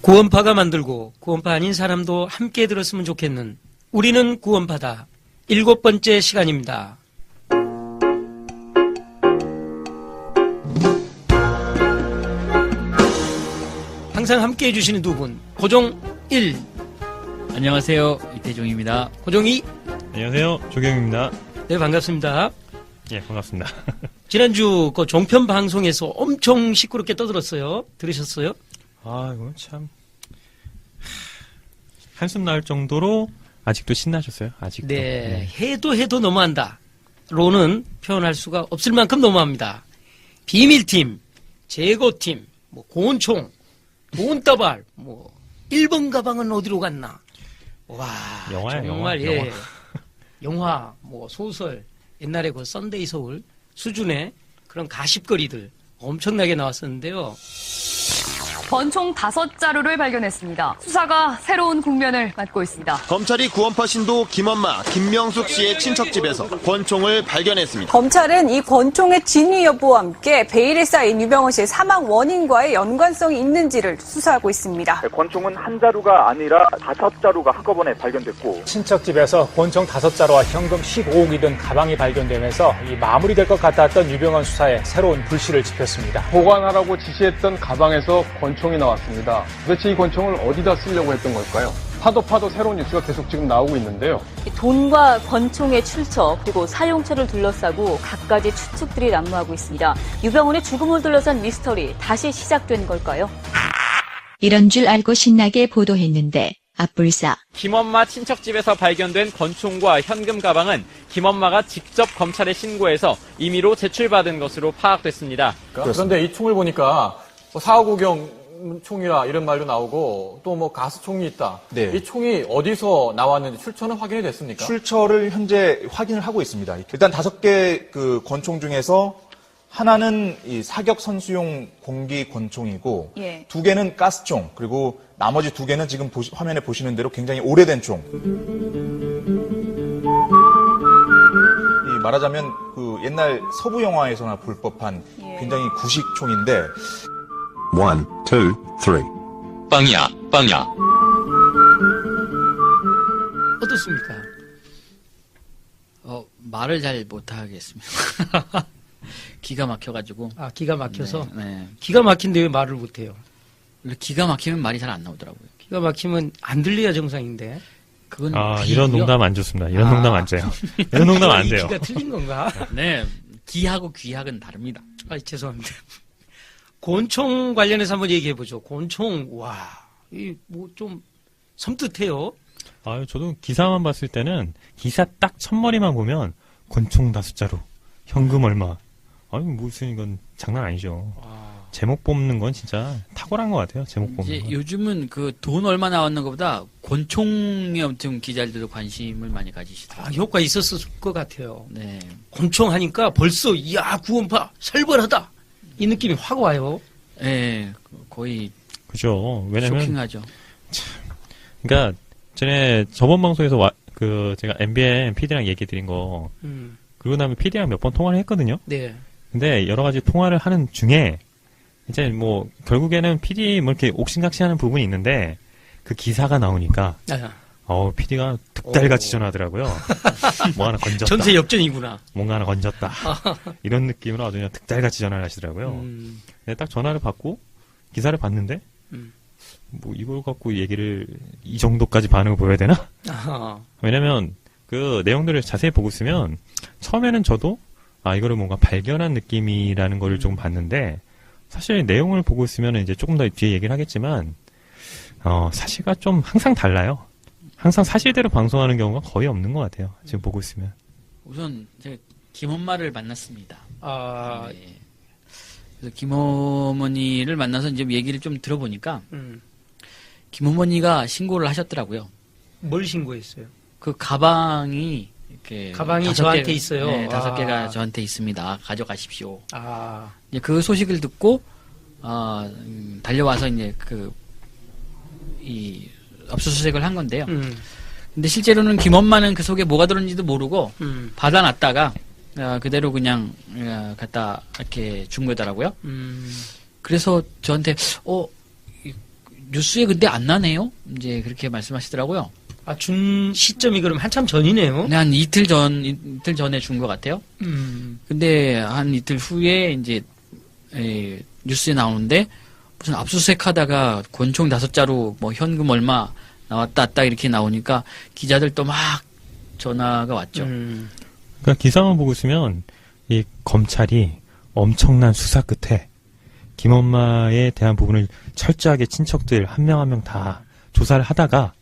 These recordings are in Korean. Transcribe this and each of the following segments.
구원파가 만들고 구원파 아닌 사람도 함께 들었으면 좋겠는 우리는 구원파다. 7번째 시간입니다. 항상 함께 해주시는 두 분. 고종 1. 안녕하세요. 이태종입니다. 고종 2. 안녕하세요. 조경입니다. 네, 반갑습니다. 예, 반갑습니다. 지난주 그 종편 방송에서 엄청 시끄럽게 떠들었어요. 들으셨어요? 아, 이거 참 한숨 나올 정도로 아직도 신나셨어요? 아직도. 네, 해도 너무한다. 로는 표현할 수가 없을 만큼 너무합니다. 비밀팀, 제거팀, 뭐 고온총, 고온다발, 뭐 1번 가방은 어디로 갔나? 와, 영화예요, 정말 영화. 예, 영화, 뭐 소설, 옛날에 그 썬데이 서울 수준의 그런 가십거리들 엄청나게 나왔었는데요. 권총 5자루를 발견했습니다. 수사가 새로운 국면을 맞고 있습니다. 검찰이 구원파 신도 김엄마, 김명숙 씨의 친척집에서 권총을 발견했습니다. 검찰은 이 권총의 진위 여부와 함께 베일에 쌓인 유병헌 씨의 사망 원인과의 연관성이 있는지를 수사하고 있습니다. 권총은 한 자루가 아니라 5자루가 한꺼번에 발견됐고 친척집에서 권총 5자루와 현금 15억이 든 가방이 발견되면서 이 마무리될 것 같았던 유병헌 수사에 새로운 불씨를 지폈습니다. 보관하라고 지시했던 가방에서 권총이 나왔습니다. 도대체 이 권총을 어디다 쓰려고 했던 걸까요? 파도 새로운 뉴스가 계속 지금 나오고 있는데요. 돈과 권총의 출처 그리고 사용처를 둘러싸고 갖가지 추측들이 난무하고 있습니다. 유병헌의 죽음을 둘러싼 미스터리 다시 시작된 걸까요? 이런 줄 알고 신나게 보도했는데 앞불사. 김엄마 친척집에서 발견된 권총과 현금 가방은 김엄마가 직접 검찰에 신고해서 임의로 제출받은 것으로 파악됐습니다. 그런데 이 총을 보니까 4.59경 총이라 이런 말도 나오고 또 뭐 가스총이 있다. 네. 이 총이 어디서 나왔는지 출처는 확인이 됐습니까? 출처를 현재 확인을 하고 있습니다. 일단 5개 그 권총 중에서 하나는 이 사격 선수용 공기 권총이고, 예. 2개는 가스총, 그리고 나머지 2개는 지금 화면에 보시는 대로 굉장히 오래된 총. 이 말하자면 그 옛날 서부 영화에서나 볼 법한 굉장히 구식 총인데. 1, 2, 3. 빵이야. 어떻습니까? 말을 잘 못하겠습니다. 기가 막혀가지고. 아, 기가 막혀서? 네. 기가 막힌데 왜 말을 못해요? 기가 막히면 말이 잘 안 나오더라고요. 기가 막히면 안 들려야 정상인데. 그건 이런 농담 안 좋습니다. 이런 농담 안 돼요. 이런 농담 안 돼요. 기가 틀린 건가? 네. 기하고 귀학은 다릅니다. 죄송합니다. 곤총 관련해서 한번 얘기해보죠. 곤총, 와, 이 뭐 좀 섬뜩해요. 저도 기사만 봤을 때는 기사 딱 첫머리만 보면 권총 5자루, 현금 얼마. 무슨 이건 장난 아니죠. 제목 뽑는 건 진짜 탁월한 것 같아요. 제목 뽑는 이제 건. 요즘은 그 돈 얼마 나왔는 것보다 권총에 엄청 기자들도 관심을 많이 가지시더라고요. 효과 있었을 것 같아요. 네. 곤총 하니까 벌써, 이야, 구원파 살벌하다. 이 느낌이 확 와요. 네, 거의. 그죠. 왜냐면. 쇼킹하죠. 그러니까, 저번 방송에서 제가 MBN PD랑 얘기 드린 거. 그러고 나면 PD랑 몇 번 통화를 했거든요. 네. 근데 여러 가지 통화를 하는 중에, 이제 뭐, 결국에는 PD 뭐 이렇게 옥신각신 하는 부분이 있는데, 그 기사가 나오니까, PD가 득달같이 전하더라고요. 뭐 하나 건졌다. 전세 역전이구나. 뭔가 하나 건졌다. 이런 느낌으로 아주 그냥 득달같이 전화를 하시더라고요. 근데 딱 전화를 받고 기사를 봤는데 뭐 이걸 갖고 얘기를 이 정도까지 반응을 보여야 되나? 왜냐면 그 내용들을 자세히 보고 있으면 처음에는 저도 이거를 뭔가 발견한 느낌이라는 거를 좀 봤는데 사실 내용을 보고 있으면 이제 조금 더 뒤에 얘기를 하겠지만 사실과 좀 항상 달라요. 항상 사실대로 방송하는 경우가 거의 없는 것 같아요. 지금 보고 있으면. 우선 제가 김엄마를 만났습니다. 네. 그래서 김어머니를 만나서 이제 얘기를 좀 들어보니까 김어머니가 신고를 하셨더라고요. 뭘 신고했어요? 그 가방이 이렇게 가방이 저한테 있어요. 네, 5개가 저한테 있습니다. 가져가십시오. 아. 이제 그 소식을 듣고 달려와서 이제 압수수색을 한 건데요. 근데 실제로는 김엄마는 그 속에 뭐가 들었는지도 모르고 받아놨다가 그대로 그냥 갖다 이렇게 준 거더라고요. 그래서 저한테 뉴스에 근데 안 나네요. 이제 그렇게 말씀하시더라고요. 아, 준 시점이 그럼 한참 전이네요. 네, 한 이틀 전에 준 것 같아요. 근데 한 이틀 후에 이제 뉴스에 나오는데 무슨 압수수색 하다가 권총 5자루 뭐 현금 얼마 나왔다 이렇게 나오니까 기자들 또 막 전화가 왔죠. 그러니까 기사만 보고 있으면 이 검찰이 엄청난 수사 끝에 김엄마에 대한 부분을 철저하게 친척들 한 명 한 명 다 조사를 하다가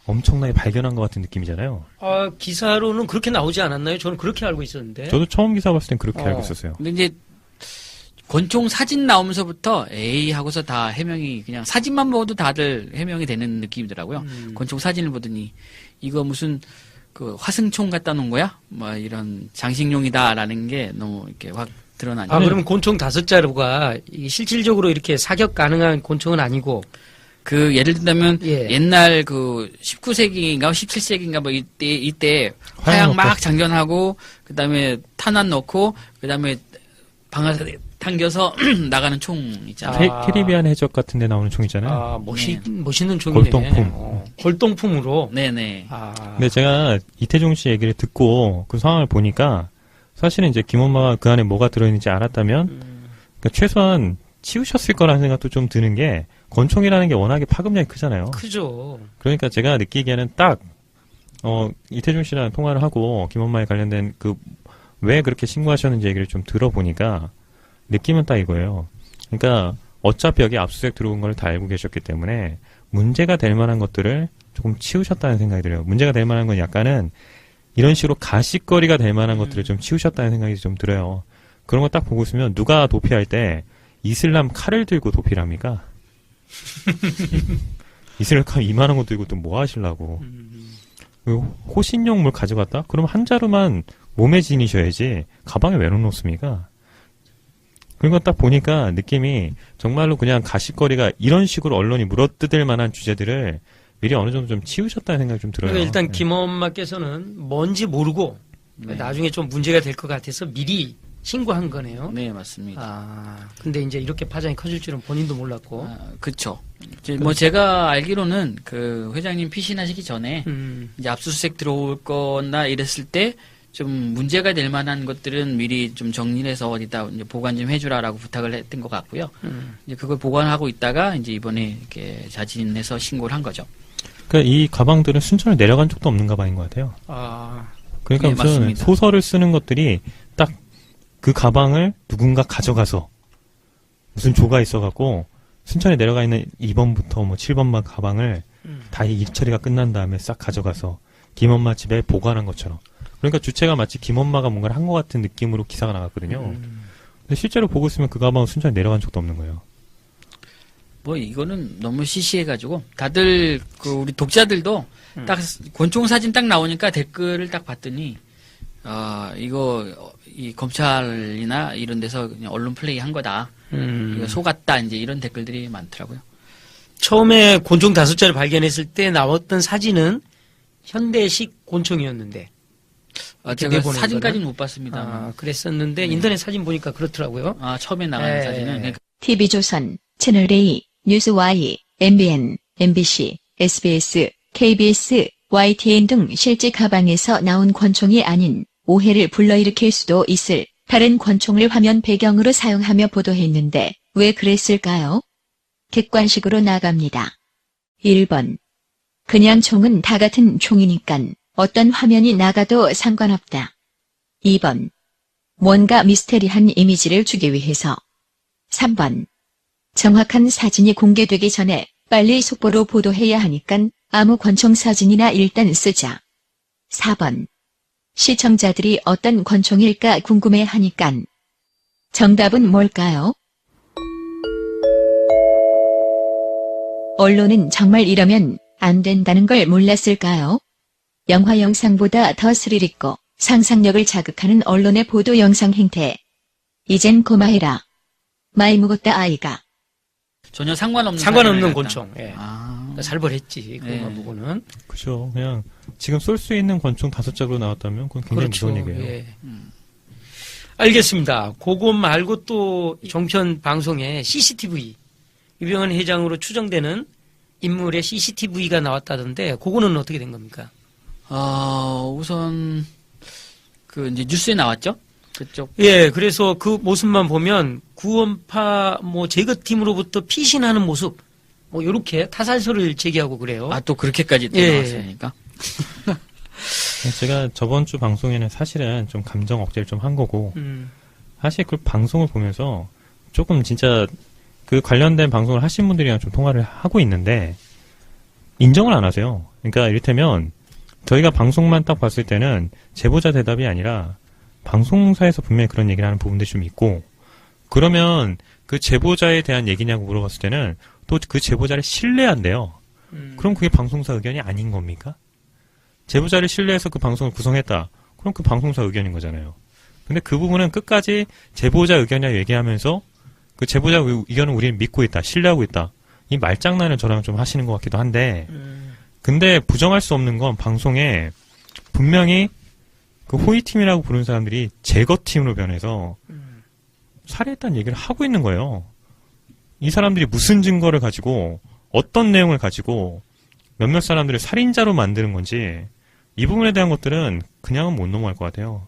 엄청나게 발견한 것 같은 느낌이잖아요. 아, 기사로는 그렇게 나오지 않았나요? 저는 그렇게 알고 있었는데. 저도 처음 기사 봤을 땐 그렇게 알고 있었어요. 근데 이제 권총 사진 나오면서부터 에이 하고서 다 해명이 그냥 사진만 보고도 다들 해명이 되는 느낌이더라고요. 권총 사진을 보더니 이거 무슨 그 화승총 갖다 놓은 거야? 뭐 이런 장식용이다라는 게 너무 이렇게 확 드러나죠. 아, 그러면 권총 5자루가 실질적으로 이렇게 사격 가능한 권총은 아니고 그 예를 들면 옛날 그 19세기인가 17세기인가 뭐 이때 화약 막 장전하고 그다음에 탄환 넣고 그다음에 방아쇠 당겨서 나가는 총 있잖아요. 캐리비안 해적 같은 데 나오는 총 있잖아요. 아, 멋있는 총이네. 골동품. 골동품으로. 네네. 근데 제가 이태종 씨 얘기를 듣고 그 상황을 보니까 사실은 이제 김엄마가 그 안에 뭐가 들어있는지 알았다면 그러니까 최소한 치우셨을 거라는 생각도 좀 드는 게 권총이라는 게 워낙에 파급력이 크잖아요. 크죠. 그러니까 제가 느끼기에는 딱 이태종 씨랑 통화를 하고 김엄마에 관련된 그 왜 그렇게 신고하셨는지 얘기를 좀 들어보니까 느낌은 딱 이거예요. 그러니까 어차피 여기 압수수색 들어온 걸 다 알고 계셨기 때문에 문제가 될 만한 것들을 조금 치우셨다는 생각이 들어요. 문제가 될 만한 건 약간은 이런 식으로 가십거리가 될 만한 것들을 좀 치우셨다는 생각이 좀 들어요. 그런 거 딱 보고 있으면 누가 도피할 때 이슬람 칼을 들고 도피를 합니까? 이슬람 칼 이만한 거 들고 또 뭐 하시려고. 호신용 물 가져갔다? 그럼 한 자루만 몸에 지니셔야지 가방에 왜 넣어놓습니까? 그런 거 딱 보니까 느낌이 정말로 그냥 가십거리가 이런 식으로 언론이 물어뜯을 만한 주제들을 미리 어느 정도 좀 치우셨다는 생각이 좀 들어요. 그러니까 일단 김엄마께서는 뭔지 모르고 나중에 좀 문제가 될 것 같아서 미리 신고한 거네요. 네, 맞습니다. 아, 근데 이제 이렇게 파장이 커질 줄은 본인도 몰랐고. 그쵸. 뭐 제가 알기로는 그 회장님 피신하시기 전에 이제 압수수색 들어올 거나 이랬을 때 좀 문제가 될 만한 것들은 미리 좀 정리를 해서 어디다 이제 보관 좀 해주라라고 부탁을 했던 것 같고요. 이제 그걸 보관하고 있다가 이제 이번에 이렇게 자진해서 신고를 한 거죠. 그러니까 이 가방들은 순천을 내려간 적도 없는 가방인 것 같아요. 아, 그러니까 무슨 맞습니다. 소설을 쓰는 것들이 딱 그 가방을 누군가 가져가서 무슨 조가 있어갖고 순천에 내려가 있는 2번부터 뭐 7번만 가방을 다 일 처리가 끝난 다음에 싹 가져가서 김엄마 집에 보관한 것처럼. 그러니까 주체가 마치 김엄마가 뭔가를 한 것 같은 느낌으로 기사가 나갔거든요. 근데 실제로 보고 있으면 그 가방은 순천에 내려간 적도 없는 거예요. 뭐 이거는 너무 시시해가지고 다들 그 우리 독자들도 딱 권총 사진 딱 나오니까 댓글을 딱 봤더니 이거 이 검찰이나 이런 데서 그냥 언론 플레이 한 거다. 이거 속았다 이제 이런 댓글들이 많더라고요. 처음에 권총 5자를 발견했을 때 나왔던 사진은 현대식 권총이었는데. 제가 사진까지는 못 봤습니다. 아, 그랬었는데 인터넷 사진 보니까 그렇더라고요. 아, 처음에 나가는 사진은. 그러니까 TV조선, 채널A, 뉴스Y, MBN, MBC, SBS, KBS, YTN 등 실제 가방에서 나온 권총이 아닌 오해를 불러일으킬 수도 있을 다른 권총을 화면 배경으로 사용하며 보도했는데 왜 그랬을까요? 객관식으로 나갑니다. 1번. 그냥 총은 다 같은 총이니깐 어떤 화면이 나가도 상관없다. 2번. 뭔가 미스테리한 이미지를 주기 위해서. 3번. 정확한 사진이 공개되기 전에 빨리 속보로 보도해야 하니깐 아무 권총 사진이나 일단 쓰자. 4번. 시청자들이 어떤 권총일까 궁금해하니깐. 정답은 뭘까요? 언론은 정말 이러면 안 된다는 걸 몰랐을까요? 영화 영상보다 더 스릴 있고 상상력을 자극하는 언론의 보도 영상 행태. 이젠 고마해라. 많이 묵었다 아이가. 전혀 상관없는 권총. 예. 살벌했지. 그것만 보고는. 그죠. 그냥 지금 쏠 수 있는 권총 5자로 나왔다면 그건 굉장히 그렇죠. 무서운 얘기예요. 예. 알겠습니다. 그거 말고 또 종편 방송에 CCTV 유병헌 회장으로 추정되는 인물의 CCTV가 나왔다던데 그거는 어떻게 된 겁니까? 우선 그 이제 뉴스에 나왔죠. 그쪽. 예, 그래서 그 모습만 보면 구원파 뭐 제거팀으로부터 피신하는 모습 뭐 요렇게 타살서를 제기하고 그래요. 또 그렇게까지 또 예. 나왔으니까. 제가 저번 주 방송에는 사실은 좀 감정 억제를 좀 한 거고 사실 그 방송을 보면서 조금 진짜 그 관련된 방송을 하신 분들이랑 좀 통화를 하고 있는데 인정을 안 하세요. 그러니까 이를테면 저희가 방송만 딱 봤을 때는 제보자 대답이 아니라 방송사에서 분명히 그런 얘기를 하는 부분들이 좀 있고 그러면 그 제보자에 대한 얘기냐고 물어봤을 때는 또 그 제보자를 신뢰한대요. 그럼 그게 방송사 의견이 아닌 겁니까? 제보자를 신뢰해서 그 방송을 구성했다. 그럼 그 방송사 의견인 거잖아요. 근데 그 부분은 끝까지 제보자 의견이라고 얘기하면서 그 제보자 의견은 우리는 믿고 있다. 신뢰하고 있다. 이 말장난을 저랑 좀 하시는 것 같기도 한데 근데 부정할 수 없는 건 방송에 분명히 그 호위팀이라고 부르는 사람들이 제거팀으로 변해서 살해했다는 얘기를 하고 있는 거예요. 이 사람들이 무슨 증거를 가지고 어떤 내용을 가지고 몇몇 사람들을 살인자로 만드는 건지 이 부분에 대한 것들은 그냥은 못 넘어갈 것 같아요.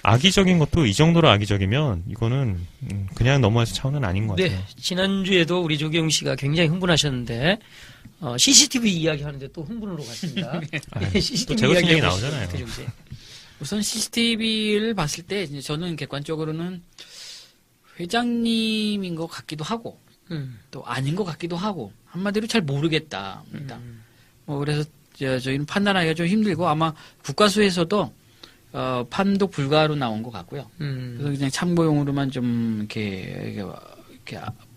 악의적인 것도 이 정도로 악의적이면 이거는 그냥 넘어갈 차원은 아닌 것 같아요. 네, 지난주에도 우리 조경 씨가 굉장히 흥분하셨는데 CCTV 이야기하는데 또 흥분으로 갔습니다. 또 제거 얘기 나오잖아요. 우선 CCTV를 봤을 때 이제 저는 객관적으로는 회장님인 것 같기도 하고 또 아닌 것 같기도 하고 한마디로 잘 모르겠다. 뭐 그래서 저희는 판단하기가 좀 힘들고 아마 국가수에서도 판독 불가로 나온 것 같고요. 그래서 그냥 참고용으로만 좀 이렇게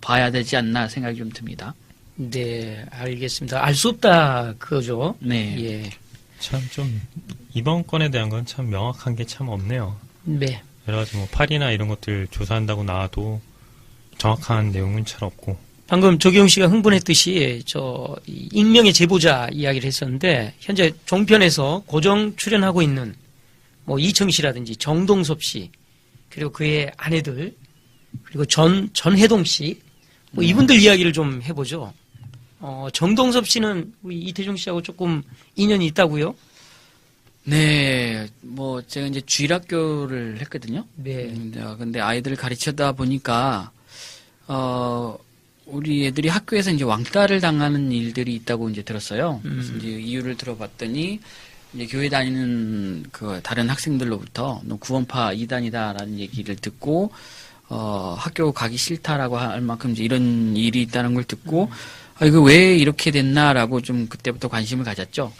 봐야 되지 않나 생각이 좀 듭니다. 네, 알겠습니다. 알 수 없다 그거죠. 네. 예. 참 좀 이번 건에 대한 건 참 명확한 게 참 없네요. 네. 여러 가지 뭐 팔이나 이런 것들 조사한다고 나와도 정확한 내용은 잘 없고. 방금 조경 씨가 흥분했듯이 이 익명의 제보자 이야기를 했었는데 현재 종편에서 고정 출연하고 있는 뭐 이청 씨라든지 정동섭 씨 그리고 그의 아내들 그리고 전혜동 씨 뭐 이분들 이야기를 좀 해보죠. 정동섭 씨는 우리 이태종 씨하고 조금 인연이 있다고요? 네, 뭐 제가 이제 주일학교를 했거든요. 네. 근데 아이들을 가르치다 보니까 우리 애들이 학교에서 이제 왕따를 당하는 일들이 있다고 이제 들었어요. 그래서 이제 이유를 들어봤더니 이제 교회 다니는 그 다른 학생들로부터 너 구원파 이단이다라는 얘기를 듣고 학교 가기 싫다라고 할 만큼 이제 이런 일이 있다는 걸 듣고 이거 왜 이렇게 됐나라고 좀 그때부터 관심을 가졌죠.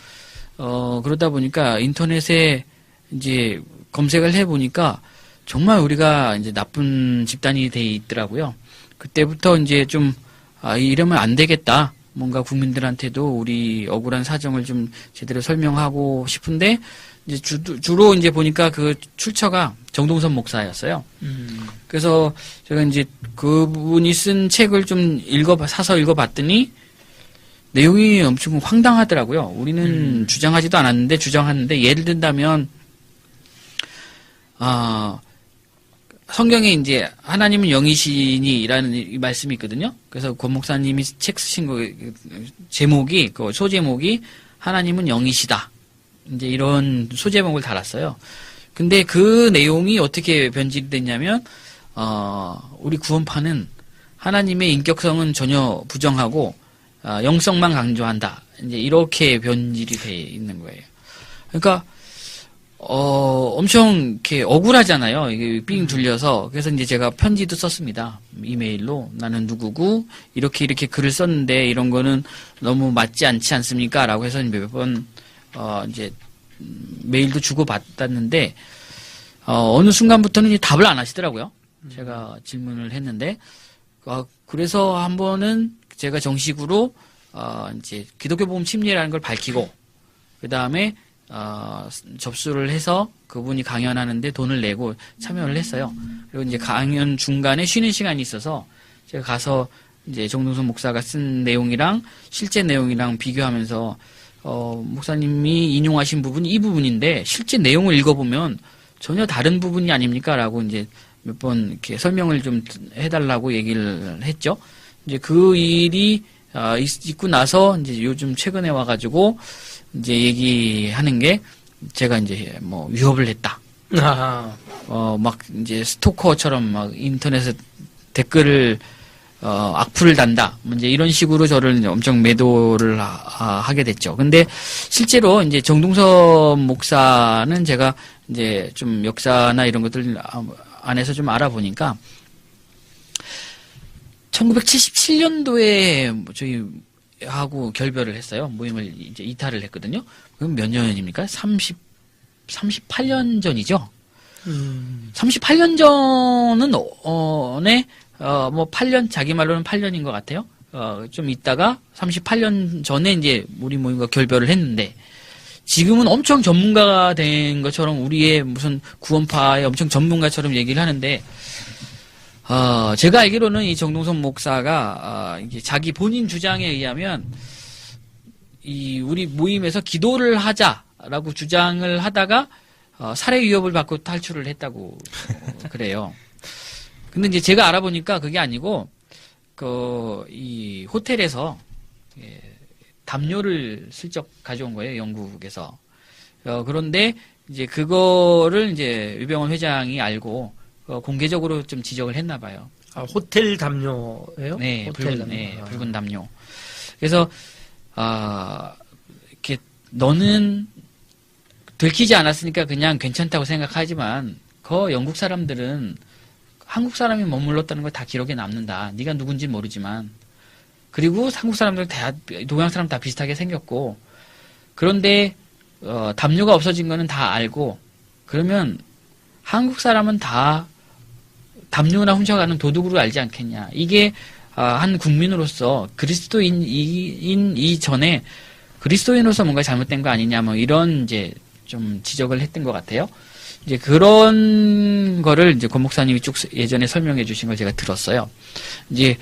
그러다 보니까 인터넷에 이제 검색을 해보니까 정말 우리가 이제 나쁜 집단이 돼 있더라고요. 그때부터 이제 좀, 이러면 안 되겠다. 뭔가 국민들한테도 우리 억울한 사정을 좀 제대로 설명하고 싶은데, 이제 주로 이제 보니까 그 출처가 정동선 목사였어요. 그래서 제가 이제 그분이 쓴 책을 좀 사서 읽어봤더니, 내용이 엄청 황당하더라고요. 우리는 주장하지도 않았는데 주장하는데 예를 든다면 성경에 이제 하나님은 영이시니라는 이 말씀이 있거든요. 그래서 권 목사님이 책 쓰신 거 제목이 그 소제목이 하나님은 영이시다. 이제 이런 소제목을 달았어요. 근데 그 내용이 어떻게 변질이 됐냐면 우리 구원파는 하나님의 인격성은 전혀 부정하고 영성만 강조한다. 이제 이렇게 변질이 돼 있는 거예요. 그러니까 엄청 이렇게 억울하잖아요. 이게 삥 둘려서. 그래서 이제 제가 편지도 썼습니다. 이메일로 나는 누구고 이렇게 글을 썼는데 이런 거는 너무 맞지 않지 않습니까? 라고 해서 몇 번 이제 메일도 주고 받았는데 어느 순간부터는 이제 답을 안 하시더라고요. 제가 질문을 했는데 그래서 한 번은 제가 정식으로 이제 기독교 복음 침례라는 걸 밝히고 그 다음에 접수를 해서 그분이 강연하는데 돈을 내고 참여를 했어요. 그리고 이제 강연 중간에 쉬는 시간이 있어서 제가 가서 이제 정동선 목사가 쓴 내용이랑 실제 내용이랑 비교하면서 목사님이 인용하신 부분이 이 부분인데 실제 내용을 읽어보면 전혀 다른 부분이 아닙니까라고 이제 몇 번 이렇게 설명을 좀 해달라고 얘기를 했죠. 이제 그 일이 있고 나서 이제 요즘 최근에 와가지고 이제 얘기하는 게 제가 이제 뭐 위협을 했다. 막 이제 스토커처럼 막 인터넷에 댓글을 악플을 단다. 이제 이런 식으로 저를 이제 엄청 매도를 하게 됐죠. 근데 실제로 이제 정동섭 목사는 제가 이제 좀 역사나 이런 것들 안에서 좀 알아보니까 1977년도에 저희 하고 결별을 했어요. 모임을 이제 이탈을 했거든요. 그럼 몇 년입니까? 38년 전이죠. 38년 전은 뭐 8년, 자기 말로는 8년인 것 같아요. 좀 있다가 38년 전에 이제 우리 모임과 결별을 했는데, 지금은 엄청 전문가가 된 것처럼 우리의 무슨 구원파의 엄청 전문가처럼 얘기를 하는데, 제가 알기로는 이 정동섭 목사가, 이게 자기 본인 주장에 의하면, 우리 모임에서 기도를 하자라고 주장을 하다가, 살해 위협을 받고 탈출을 했다고 그래요. 근데 이제 제가 알아보니까 그게 아니고, 이 호텔에서, 담요를 슬쩍 가져온 거예요, 영국에서. 그런데 이제 그거를 이제 유병원 회장이 알고, 공개적으로 좀 지적을 했나 봐요. 호텔 담요예요? 네, 호텔 붉은 담요. 그래서, 이렇게, 너는 들키지 않았으니까 그냥 괜찮다고 생각하지만, 영국 사람들은 한국 사람이 머물렀다는 거 다 기록에 남는다. 네가 누군지 모르지만. 그리고 한국 사람들 다, 동양 사람 다 비슷하게 생겼고, 그런데, 담요가 없어진 거는 다 알고, 그러면 한국 사람은 다 담요나 훔쳐가는 도둑으로 알지 않겠냐. 이게, 한 국민으로서 그리스도인 이전에 그리스도인으로서 뭔가 잘못된 거 아니냐, 뭐 이런 이제 좀 지적을 했던 것 같아요. 이제 그런 거를 이제 권 목사님이 쭉 예전에 설명해 주신 걸 제가 들었어요. 이제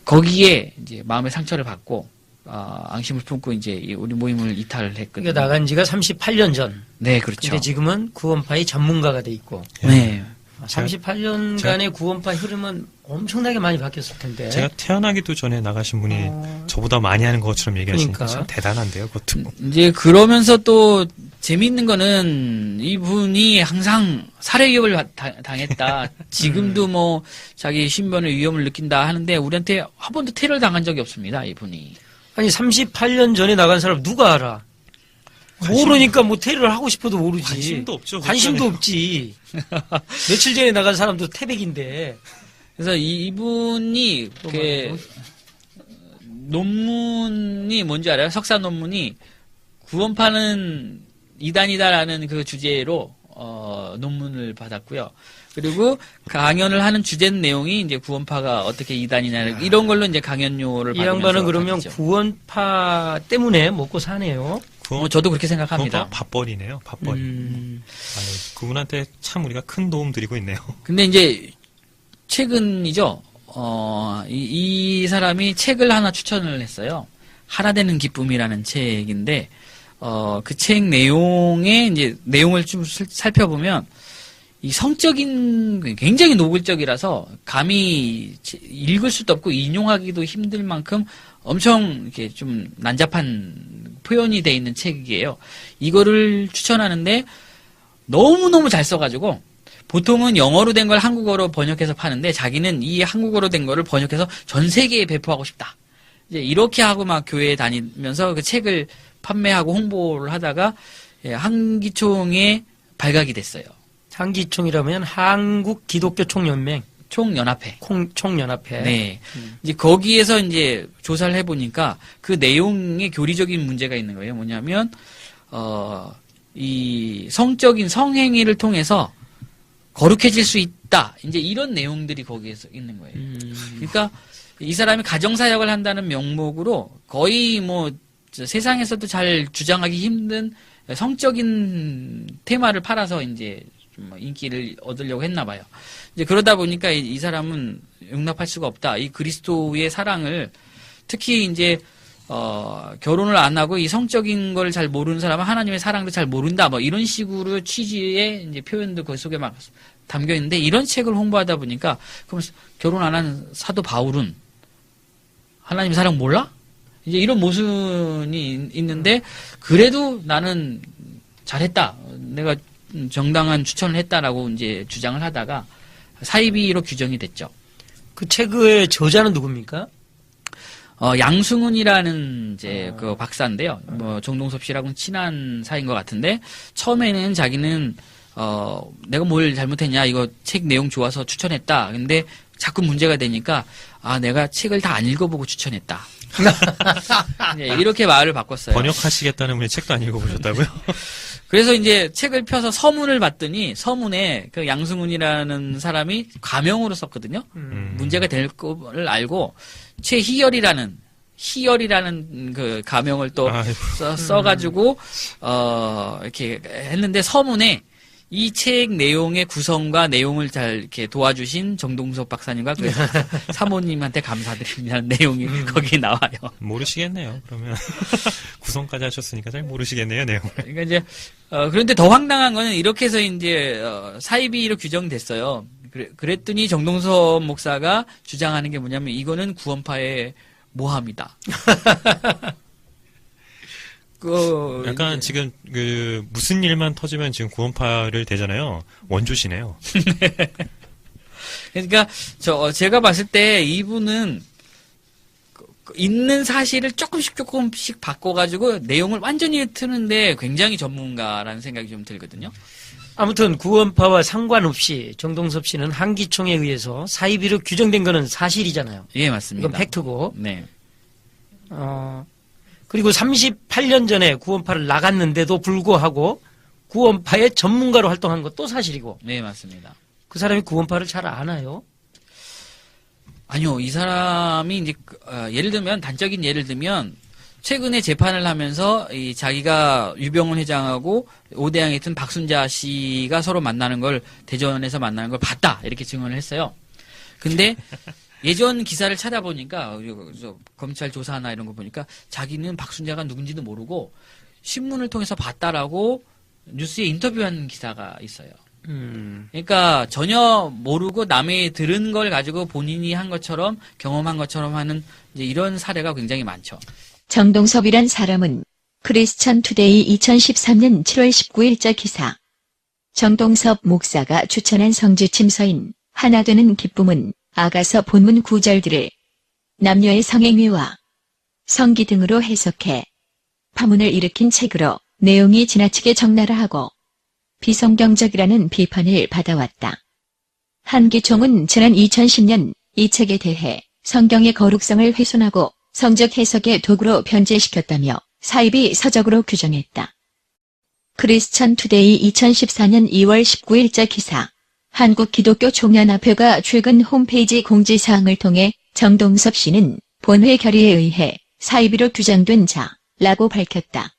거기에 이제 마음의 상처를 받고, 앙심을 품고 이제 우리 모임을 이탈을 했거든요. 그러니까 나간 지가 38년 전. 네, 그렇죠. 근데 지금은 구원파의 전문가가 돼 있고. 네. 38년간의 구원파 흐름은 엄청나게 많이 바뀌었을 텐데. 제가 태어나기도 전에 나가신 분이 저보다 많이 하는 것처럼 얘기하시니까 그러니까. 참 대단한데요, 그것도. 이제 그러면서 또 재미있는 거는 이분이 항상 살해 위협을 당했다. 지금도 뭐 자기 신변의 위험을 느낀다 하는데 우리한테 한 번도 테러를 당한 적이 없습니다, 이분이. 아니 38년 전에 나간 사람 누가 알아? 모르니까 뭐 테러를 하고 싶어도 모르지. 관심도 없죠. 관심도 없지. 며칠 전에 나간 사람도 태백인데. 그래서 이분이 논문이 뭔지 알아요? 석사 논문이 구원파는 이단이다라는 그 주제로 논문을 받았고요. 그리고 강연을 하는 주제 내용이 이제 구원파가 어떻게 이단이냐 이런 걸로 이제 강연료를 이 양반은 그러면 받았죠. 구원파 때문에 먹고 사네요. 저도 그렇게 생각합니다. 밥벌이네요. 밥벌이. 아니, 그분한테 참 우리가 큰 도움 드리고 있네요. 근데 이제 최근이죠. 이 사람이 책을 하나 추천을 했어요. 하나 되는 기쁨이라는 책인데 그 책 내용에 이제 내용을 좀 살펴보면 이 성적인 굉장히 노골적이라서 감히 읽을 수도 없고 인용하기도 힘들 만큼 엄청 이렇게 좀 난잡한 표현이 돼 있는 책이에요. 이거를 추천하는데 너무너무 잘 써가지고 보통은 영어로 된 걸 한국어로 번역해서 파는데 자기는 이 한국어로 된 거를 번역해서 전 세계에 배포하고 싶다. 이제 이렇게 하고 막 교회에 다니면서 그 책을 판매하고 홍보를 하다가 한기총에 발각이 됐어요. 한기총이라면 한국 기독교 총연맹. 총연합회. 총연합회. 네. 이제 거기에서 이제 조사를 해보니까 그 내용에 교리적인 문제가 있는 거예요. 뭐냐면, 이 성적인 성행위를 통해서 거룩해질 수 있다. 이제 이런 내용들이 거기에서 있는 거예요. 그러니까 이 사람이 가정사역을 한다는 명목으로 거의 뭐 세상에서도 잘 주장하기 힘든 성적인 테마를 팔아서 이제 좀 인기를 얻으려고 했나 봐요. 이제 그러다 보니까 이 사람은 용납할 수가 없다. 이 그리스도의 사랑을 특히 이제 결혼을 안 하고 이 성적인 걸 잘 모르는 사람은 하나님의 사랑도 잘 모른다. 뭐 이런 식으로 취지의 이제 표현도 그 속에 막 담겨 있는데 이런 책을 홍보하다 보니까 그럼 결혼 안 한 사도 바울은 하나님 사랑 몰라? 이제 이런 모순이 있는데 그래도 나는 잘했다. 내가 정당한 추천을 했다라고 이제 주장을 하다가 사이비로 규정이 됐죠. 그 책의 저자는 누굽니까? 양승훈이라는 이제 그 박사인데요. 뭐 정동섭 씨랑은 친한 사이인 것 같은데 처음에는 자기는 내가 뭘 잘못했냐 이거 책 내용 좋아서 추천했다. 근데 자꾸 문제가 되니까 내가 책을 다 안 읽어보고 추천했다. 네, 이렇게 말을 바꿨어요. 번역하시겠다는 분이 책도 안 읽어보셨다고요? 그래서 이제 책을 펴서 서문을 봤더니 서문에 그 양승훈이라는 사람이 가명으로 썼거든요. 문제가 될 거를 알고 최희열이라는 그 가명을 또 써가지고 이렇게 했는데 서문에 이 책 내용의 구성과 내용을 잘 이렇게 도와주신 정동섭 박사님과 그 사모님한테 감사드린다는 내용이 거기에 나와요. 모르시겠네요. 그러면 구성까지 하셨으니까 잘 모르시겠네요, 내용을. 그러니까 이제 그런데 더 황당한 거는 이렇게 해서 이제 사이비로 규정됐어요. 그랬더니 정동섭 목사가 주장하는 게 뭐냐면 이거는 구원파의 모함이다. 약간 지금 무슨 일만 터지면 지금 구원파를 대잖아요. 원조시네요. 그러니까 제가 봤을 때 이분은 있는 사실을 조금씩 바꿔가지고 내용을 완전히 트는데 굉장히 전문가라는 생각이 좀 들거든요. 아무튼 구원파와 상관없이 정동섭 씨는 한기총에 의해서 사이비로 규정된 거는 사실이잖아요. 예, 맞습니다. 이건 팩트고. 네. 그리고 38년 전에 구원파를 나갔는데도 불구하고 구원파의 전문가로 활동한 것도 사실이고. 네, 맞습니다. 그 사람이 구원파를 잘 아나요? 아니요, 이 사람이 이제 단적인 예를 들면 최근에 재판을 하면서 자기가 유병훈 회장하고 오대양에 있던 박순자 씨가 서로 만나는 걸 대전에서 만나는 걸 봤다 이렇게 증언을 했어요. 근데 예전 기사를 찾아보니까 검찰 조사나 이런 거 보니까 자기는 박순자가 누군지도 모르고 신문을 통해서 봤다라고 뉴스에 인터뷰한 기사가 있어요. 그러니까 전혀 모르고 남의 들은 걸 가지고 본인이 한 것처럼 경험한 것처럼 하는 이제 이런 사례가 굉장히 많죠. 정동섭이란 사람은 크리스천 투데이 2013년 7월 19일자 기사. 정동섭 목사가 추천한 성지침서인 하나 되는 기쁨은 아가서 본문 구절들을 남녀의 성행위와 성기 등으로 해석해 파문을 일으킨 책으로 내용이 지나치게 적나라하고 비성경적이라는 비판을 받아왔다. 한기총은 지난 2010년 이 책에 대해 성경의 거룩성을 훼손하고 성적 해석의 도구로 변제시켰다며 사이비 서적으로 규정했다. 크리스천 투데이 2014년 2월 19일자 기사. 한국기독교총연합회가 최근 홈페이지 공지사항을 통해 정동섭 씨는 본회 결의에 의해 사이비로 규정된 자라고 밝혔다.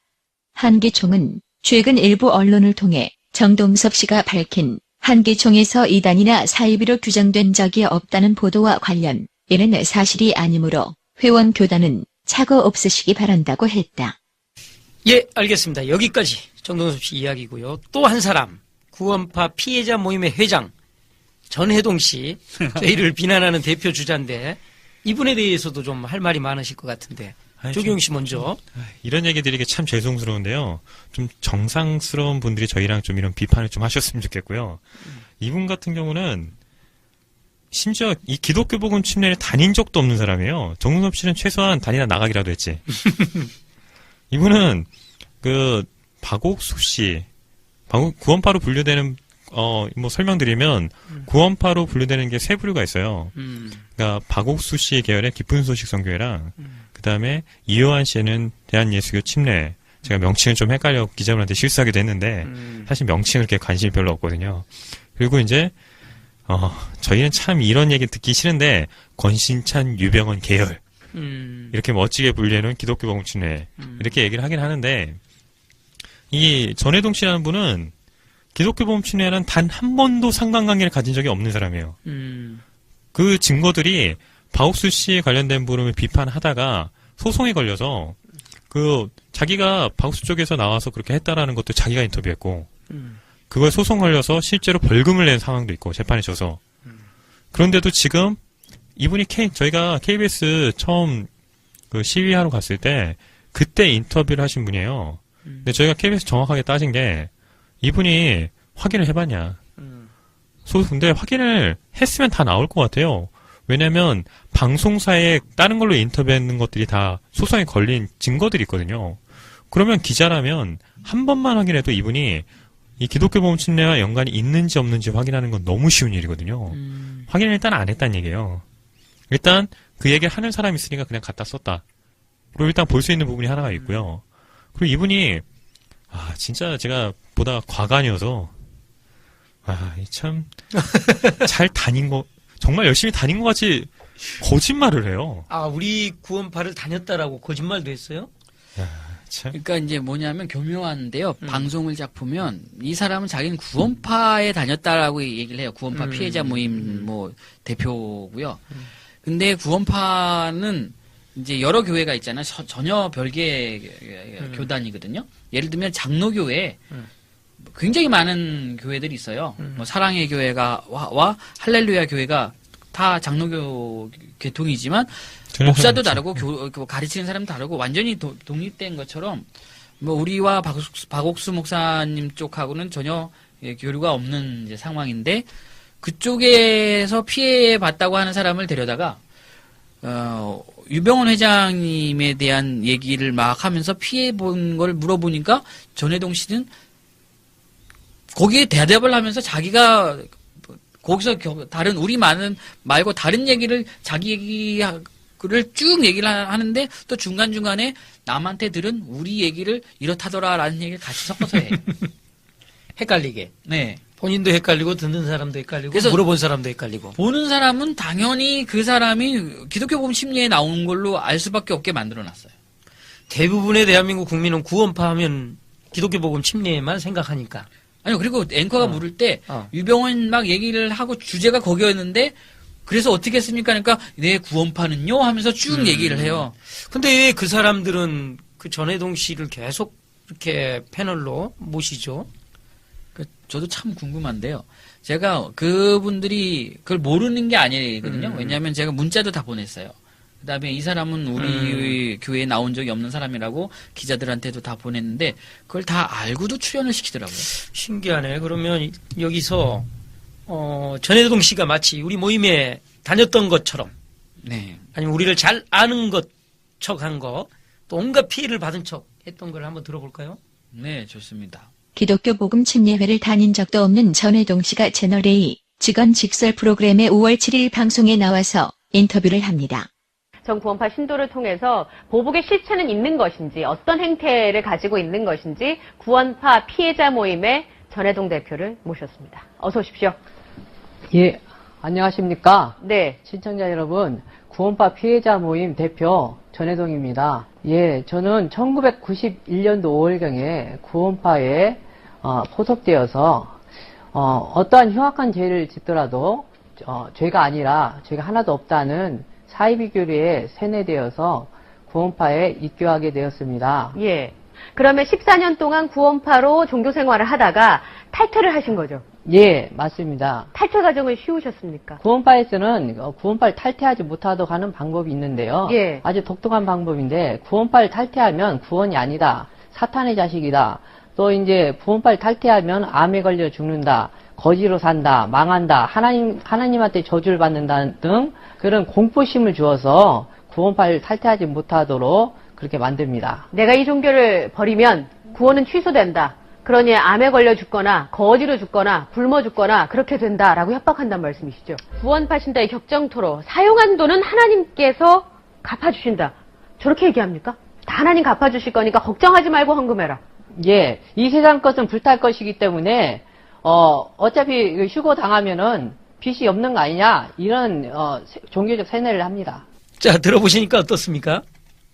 한기총은 최근 일부 언론을 통해 정동섭 씨가 밝힌 한기총에서 이단이나 사이비로 규정된 적이 없다는 보도와 관련 이는 사실이 아니므로 회원 교단은 착오 없으시기 바란다고 했다. 예, 알겠습니다. 여기까지 정동섭 씨 이야기고요. 또 한 사람. 구원파 피해자 모임의 회장 전혜동 씨, 저희를 비난하는 대표 주자인데 이분에 대해서도 좀 할 말이 많으실 것 같은데 조경 씨 먼저. 이런 얘기 드리기 참 죄송스러운데요. 좀 정상스러운 분들이 저희랑 좀 이런 비판을 좀 하셨으면 좋겠고요. 이분 같은 경우는 심지어 이 기독교 복음 침례를 다닌 적도 없는 사람이에요. 정동섭 씨는 최소한 다니다 나가기라도 했지. 이분은 박옥수 씨 구원파로 분류되는 뭐 설명드리면 구원파로 분류되는 게 세 부류가 있어요. 그러니까 박옥수 씨의 계열의 기쁜 소식 선교회랑 그다음에 이요한 씨는 대한예수교 침례. 제가 명칭을 좀 헷갈려 기자분한테 실수하기도 했는데 사실 명칭은 그렇게 관심이 별로 없거든요. 그리고 이제 저희는 참 이런 얘기 듣기 싫은데 권신찬 유병헌 계열 이렇게 멋지게 분류해놓은 기독교 복음 침례 이렇게 얘기를 하긴 하는데 이 전혜동 씨라는 분은 기독교 복음 침례는 단 한 번도 상관관계를 가진 적이 없는 사람이에요. 그 증거들이 박옥수 씨에 관련된 부분을 비판하다가 소송에 걸려서 자기가 박옥수 쪽에서 나와서 그렇게 했다라는 것도 자기가 인터뷰했고 그걸 소송 걸려서 실제로 벌금을 낸 상황도 있고 재판에 져서 그런데도 지금 이분이 저희가 KBS 처음 그 시위하러 갔을 때 그때 인터뷰를 하신 분이에요. 근데 저희가 KBS 정확하게 따진 게 이분이 확인을 해봤냐. 근데 확인을 했으면 다 나올 것 같아요. 왜냐면 방송사에 다른 걸로 인터뷰하는 것들이 다 소송에 걸린 증거들이 있거든요. 그러면 기자라면 한 번만 확인해도 이분이 이 기독교 보험 침해와 연관이 있는지 없는지 확인하는 건 너무 쉬운 일이거든요. 확인을 일단 안 했다는 얘기예요. 일단 그 얘기를 하는 사람이 있으니까 그냥 갖다 썼다. 그리고 일단 볼 수 있는 부분이 하나가 있고요. 그리고 이분이 진짜 제가 보다가 과간이어서 참 잘 다닌 거 정말 열심히 다닌 것 같이 거짓말을 해요. 우리 구원파를 다녔다라고 거짓말도 했어요? 그러니까 이제 뭐냐면 교묘한데요. 방송을 쫙 보면 이 사람은 자기는 구원파에 다녔다라고 얘기를 해요. 구원파 피해자 모임 뭐 대표고요. 근데 구원파는 이제 여러 교회가 있잖아요. 전혀 별개의 교단이거든요. 예를 들면 장로교회 굉장히 많은 교회들이 있어요. 뭐 사랑의 교회가 와 할렐루야 교회가 다 장로교 계통이지만 목사도 다르고 가르치는 사람도 다르고 완전히 독립된 것처럼 뭐 우리와 박옥수 목사님 쪽하고는 전혀 교류가 없는 이제 상황인데 그쪽에서 피해봤다고 하는 사람을 데려다가 유병원 회장님에 대한 얘기를 막 하면서 피해본 걸 물어보니까 전혜동 씨는 거기에 대답을 하면서 자기가 거기서 다른 우리 말고 다른 얘기를 자기 얘기를 쭉 얘기를 하는데 또 중간중간에 남한테 들은 우리 얘기를 이렇다더라라는 얘기를 같이 섞어서 해. 헷갈리게. 네. 본인도 헷갈리고 듣는 사람도 헷갈리고 그래서 물어본 사람도 헷갈리고. 보는 사람은 당연히 그 사람이 기독교 복음 심리에 나온 걸로 알 수밖에 없게 만들어놨어요. 대부분의 대한민국 국민은 구원파 하면 기독교 복음 침례만 생각하니까. 아니요, 그리고 앵커가 물을 때 유병원 막 얘기를 하고 주제가 거기였는데 그래서 어떻게 했습니까? 그러니까 네 구원파는요 하면서 쭉 얘기를 해요. 근데 왜 그 사람들은 그 전혜동 씨를 계속 이렇게 패널로 모시죠? 저도 참 궁금한데요. 제가 그분들이 그걸 모르는 게 아니거든요. 왜냐하면 제가 문자도 다 보냈어요. 그다음에 이 사람은 우리 교회에 나온 적이 없는 사람이라고 기자들한테도 다 보냈는데 그걸 다 알고도 출연을 시키더라고요. 신기하네. 그러면 여기서 전혜동 씨가 마치 우리 모임에 다녔던 것처럼 네. 아니면 우리를 잘 아는 것 척한 거 또 온갖 피해를 받은 척 했던 걸 한번 들어볼까요? 네, 좋습니다. 기독교 복음 침례회를 다닌 적도 없는 전혜동 씨가 채널A 직원 직설 프로그램의 5월 7일 방송에 나와서 인터뷰를 합니다. 전 구원파 신도를 통해서 보복의 실체는 있는 것인지 어떤 행태를 가지고 있는 것인지 구원파 피해자 모임의 전혜동 대표를 모셨습니다. 어서 오십시오. 예, 안녕하십니까? 네. 시청자 여러분, 구원파 피해자 모임 대표 전혜동입니다. 예, 저는 1991년도 5월경에 구원파에 포섭되어서 어떠한 흉악한 죄를 짓더라도 죄가 아니라 죄가 하나도 없다는 사이비교리에 세뇌되어서 구원파에 입교하게 되었습니다. 예. 그러면 14년 동안 구원파로 종교 생활을 하다가 탈퇴를 하신 거죠? 예, 맞습니다. 탈퇴 과정은 쉬우셨습니까? 구원파에서는 구원파를 탈퇴하지 못하도록 하는 방법이 있는데요. 예. 아주 독특한 방법인데 구원파를 탈퇴하면 구원이 아니다. 사탄의 자식이다. 또 이제 구원파를 탈퇴하면 암에 걸려 죽는다. 거지로 산다. 망한다. 하나님한테 저주를 받는다 등 그런 공포심을 주어서 구원파를 탈퇴하지 못하도록 그렇게 만듭니다. 내가 이 종교를 버리면 구원은 취소된다. 그러니 암에 걸려 죽거나 거지로 죽거나 굶어 죽거나 그렇게 된다라고 협박한다는 말씀이시죠. 구원파 신다의 격정토로 사용한 돈은 하나님께서 갚아주신다. 저렇게 얘기합니까? 다 하나님 갚아주실 거니까 걱정하지 말고 헌금해라. 예, 이 세상 것은 불탈 것이기 때문에 어차피 휴고 당하면은 빚이 없는 거 아니냐 이런 종교적 세뇌를 합니다. 자, 들어보시니까 어떻습니까?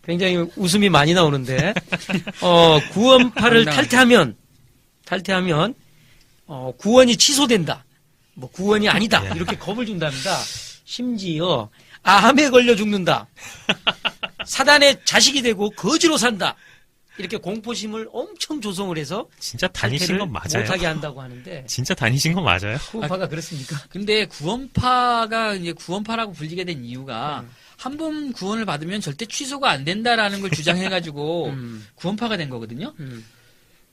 굉장히 웃음이 많이 나오는데 구원파를 탈퇴하면 구원이 취소된다. 뭐 구원이 아니다. 이렇게 겁을 준답니다. 심지어 암에 걸려 죽는다. 사단의 자식이 되고 거지로 산다. 이렇게 공포심을 엄청 조성을 해서 진짜 다니신 건 맞아요. 못하게 한다고 하는데 진짜 다니신 건 맞아요. 구원파가 그렇습니까? 근데 구원파가 이제 구원파라고 불리게 된 이유가 한 번 구원을 받으면 절대 취소가 안 된다라는 걸 주장해가지고 구원파가 된 거거든요.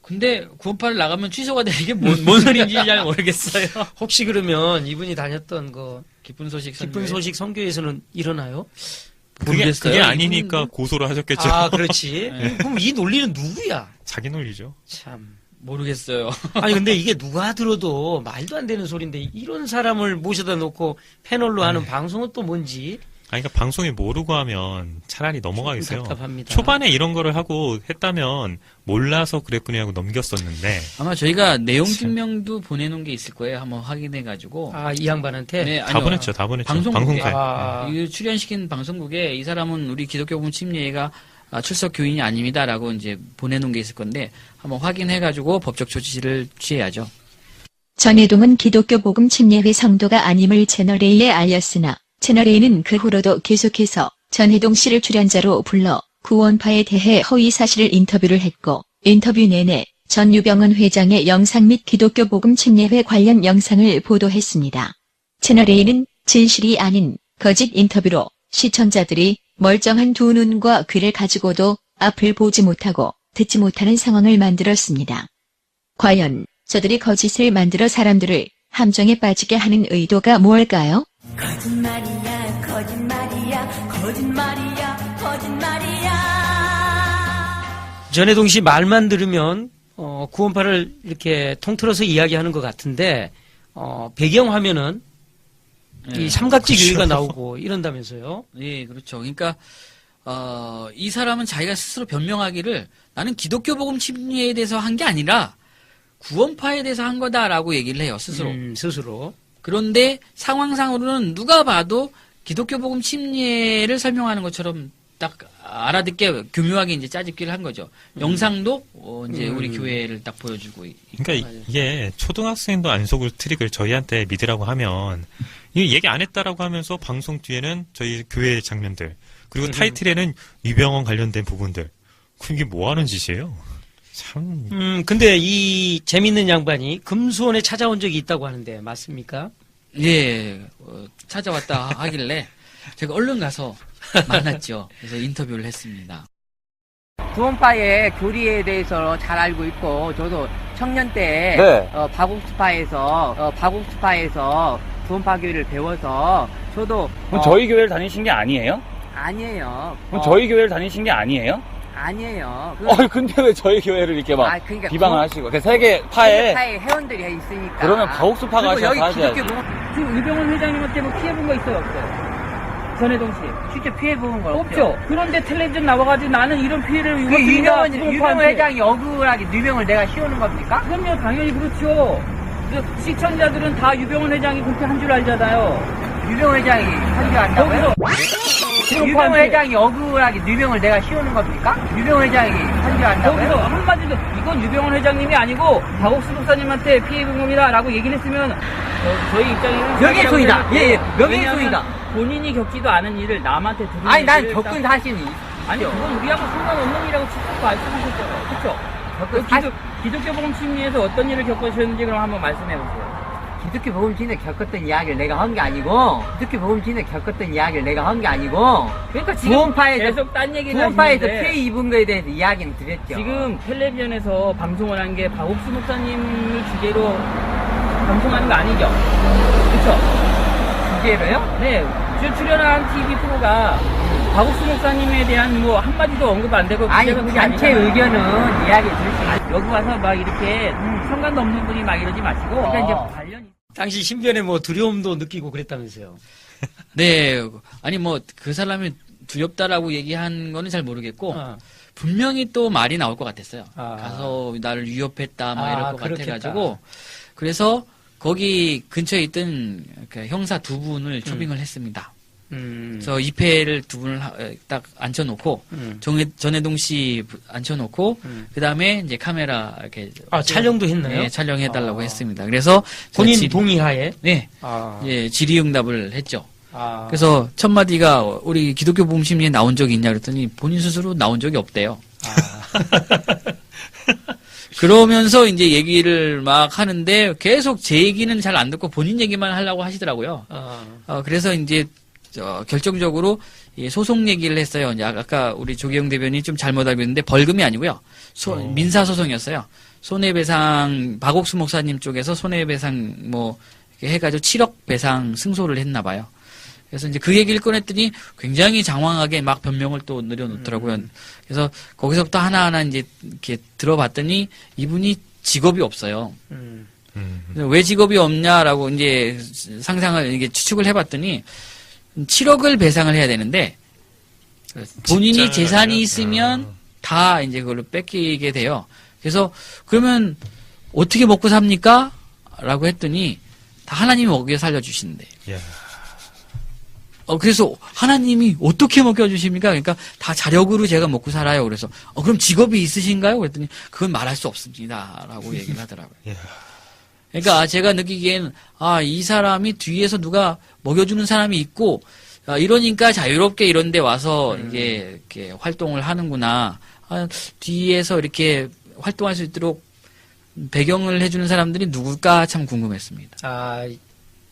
근데 구원파를 나가면 취소가 되는 게 뭔 소리인지 잘 모르겠어요. 혹시 그러면 이분이 다녔던 그 기쁜 소식 선교에서는 일어나요? 그게 아니니까 고소를 하셨겠죠. 아, 그렇지. 그럼 이 논리는 누구야? 자기 논리죠. 참. 모르겠어요. 아니, 근데 이게 누가 들어도 말도 안 되는 소리인데, 이런 사람을 모셔다 놓고 패널로 하는 방송은 또 뭔지. 아니, 그러니까 방송에 모르고 하면 차라리 넘어가겠어요. 답답합니다. 초반에 이런 거를 하고 했다면 몰라서 그랬군요 하고 넘겼었는데. 아마 저희가 내용 증명도 보내놓은 게 있을 거예요. 한번 확인해가지고. 아, 이 양반한테? 네, 다 보냈죠. 방송국에. 방송국에. 이 출연시킨 방송국에 이 사람은 우리 기독교 복음 침례회가 출석 교인이 아닙니다라고 이제 보내놓은 게 있을 건데 한번 확인해가지고 법적 조치를 취해야죠. 전해동은 기독교 복음 침례회 성도가 아님을 채널A에 알렸으나 채널A는 그 후로도 계속해서 전해동 씨를 출연자로 불러 구원파에 대해 허위 사실을 인터뷰를 했고 인터뷰 내내 전 유병헌 회장의 영상 및 기독교 복음 침례회 관련 영상을 보도했습니다. 채널A는 진실이 아닌 거짓 인터뷰로 시청자들이 멀쩡한 두 눈과 귀를 가지고도 앞을 보지 못하고 듣지 못하는 상황을 만들었습니다. 과연 저들이 거짓을 만들어 사람들을 함정에 빠지게 하는 의도가 무엇일까요? 거짓말이야, 거짓말이야, 거짓말이야, 거짓말이야. 전해동 씨 말만 들으면 구원파를 이렇게 통틀어서 이야기하는 것 같은데 배경 화면은 이 삼각지 그렇죠. 교회가 나오고 이런다면서요? 예, 그렇죠. 그러니까 이 사람은 자기가 스스로 변명하기를 나는 기독교 복음 침례에 대해서 한 게 아니라 구원파에 대해서 한 거다라고 얘기를 해요. 스스로. 스스로. 그런데 상황상으로는 누가 봐도 기독교 복음 침례를 설명하는 것처럼 딱 알아듣게 교묘하게 이제 짜집기를 한 거죠. 영상도 이제 우리 교회를 딱 보여주고. 그러니까 이게 초등학생도 안 속을 트릭을 저희한테 믿으라고 하면 이거 얘기 안 했다라고 하면서 방송 뒤에는 저희 교회 장면들 그리고 타이틀에는 유병헌 관련된 부분들. 그게 뭐 하는 짓이에요? 참. 근데 이 재밌는 양반이 금수원에 찾아온 적이 있다고 하는데 맞습니까? 예, 찾아왔다 하길래 제가 얼른 가서 만났죠. 그래서 인터뷰를 했습니다. 구원파의 교리에 대해서 잘 알고 있고 저도 청년 때 네. 바국스파에서 구원파 교리를 배워서 저도 그럼 저희 교회를 다니신 게 아니에요? 아니에요. 그럼 저희 교회를 다니신 게 아니에요? 아니에요. 근데 왜 저희 교회를 이렇게 막 그러니까 비방을 하시고 그 세계 파에 회원들이 있으니까. 그러면 바옥수파가 하셔야지. 지금 유병헌 회장님한테 뭐 피해본 거 있어요, 없어요? 전해동 씨, 실제 피해본 거 없죠? 그런데 텔레비전 나와가지고 나는 이런 피해를 유병헌 회장이 억울하게 유병을 내가 씌우는 겁니까? 그럼요, 당연히 그렇죠. 시청자들은 다 유병헌 회장이 그렇게 한 줄 알잖아요. 유병헌 회장이 한 줄 안다고요? 유병헌 회장이 억울하게 유병을 내가 씌우는 겁니까? 유병헌 회장이 한 줄 안다고요? 거기서 한마디도 이건 유병헌 회장님이 아니고 박옥수 목사님한테 피해본 겁니다 라고 얘기를 했으면 저희 입장에는 명예훼손이다. 예, 명예훼손이다. 본인이 겪지도 않은 일을 남한테 들으는 아니 난 겪은 사실이 아니 그건 우리하고 상관없는 일이라고 직접 말씀하셨잖아요. 그렇죠? 기독교 복음 침례에서 어떤 일을 겪으셨는지 그럼 한번 말씀해 보세요. 기독교 복음 침례 겪었던 이야기를 내가 한 게 아니고 그러니까 지금 구원파에서 계속 딴 얘기를 구원파에서 피해 입은 거에 대해서 이야기는 드렸죠. 지금 텔레비전에서 방송을 한 게 박옥수 목사님을 주제로 방송하는 거 아니죠? 그렇죠? 주제로요? 네. 출연한 TV 프로가 박옥수 목사님에 대한 뭐 한마디도 언급 안 되고 아니 단체 의견은 이야기 들으시고 여기 와서 막 이렇게 상관도 없는 분이 막 이러지 마시고 그러니까 이제 관련이 당시 신변에 뭐 두려움도 느끼고 그랬다면서요. 네. 아니 뭐 그 사람이 두렵다라고 얘기한 거는 잘 모르겠고 분명히 또 말이 나올 것 같았어요. 가서 나를 위협했다 막 이럴 것 같아가지고 그래서 거기 근처에 있던 그 형사 두 분을 초빙을 했습니다. 그래서 입회를 두 분을 딱 앉혀놓고 전해동 씨 앉혀놓고 그 다음에 이제 카메라 이렇게 촬영도 했나요? 네, 촬영해달라고 했습니다. 그래서 본인 동의하에 네, 예, 질의응답을 했죠. 그래서 첫 마디가 우리 기독교 복음 침례에 나온 적이 있냐 그랬더니 본인 스스로 나온 적이 없대요. 그러면서 이제 얘기를 막 하는데 계속 제 얘기는 잘 안 듣고 본인 얘기만 하려고 하시더라고요. 그래서 이제 결정적으로 이 소송 얘기를 했어요. 이제 아까 우리 조계영 대변인이 좀 잘못 알고 있는데 벌금이 아니고요. 민사소송이었어요. 손해배상, 박옥수 목사님 쪽에서 손해배상 뭐 이렇게 해가지고 7억 배상 승소를 했나 봐요. 그래서 이제 그 얘기를 꺼냈더니 굉장히 장황하게 막 변명을 또 늘여놓더라고요. 그래서 거기서부터 하나하나 이제 이렇게 들어봤더니 이분이 직업이 없어요. 왜 직업이 없냐라고 이제 상상을, 이게 추측을 해봤더니 7억을 배상을 해야 되는데 본인이 재산이 있으면 다 이제 그걸로 뺏기게 돼요. 그래서 그러면 어떻게 먹고 삽니까? 라고 했더니 다 하나님이 먹여 살려주신대. 그래서 하나님이 어떻게 먹여주십니까? 그러니까 다 자력으로 제가 먹고 살아요. 그래서 그럼 직업이 있으신가요? 그랬더니 그건 말할 수 없습니다. 라고 얘기를 하더라고요. 그러니까 제가 느끼기엔 이 사람이 뒤에서 누가 먹여주는 사람이 있고 이러니까 자유롭게 이런 데 와서 이게 이렇게 활동을 하는구나. 뒤에서 이렇게 활동할 수 있도록 배경을 해주는 사람들이 누굴까 참 궁금했습니다.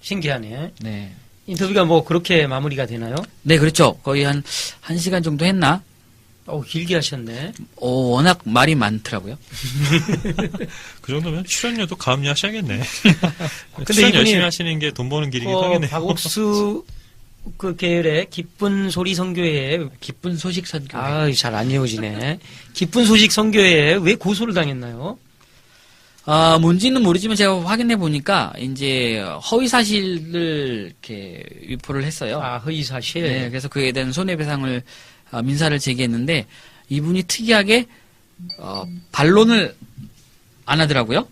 신기하네. 네. 인터뷰가 뭐 그렇게 마무리가 되나요? 네, 그렇죠. 거의 한 1시간 정도 했나? 길게 하셨네. 워낙 말이 많더라고요. 그 정도면 출연료도 가압류 하셔야겠네. 근데 출연 이분이 열심히 하시는 게 돈 버는 길이긴 하겠네요. 박옥수 그 계열의 기쁜 소리 선교회에 기쁜 소식 선교회. 잘 안 이어지네. 기쁜 소식 선교회에 왜 고소를 당했나요? 뭔지는 모르지만 제가 확인해 보니까 이제 허위 사실을 이렇게 유포를 했어요. 허위 사실. 네, 그래서 그에 대한 손해배상을 민사를 제기했는데 이분이 특이하게 반론을 안 하더라고요.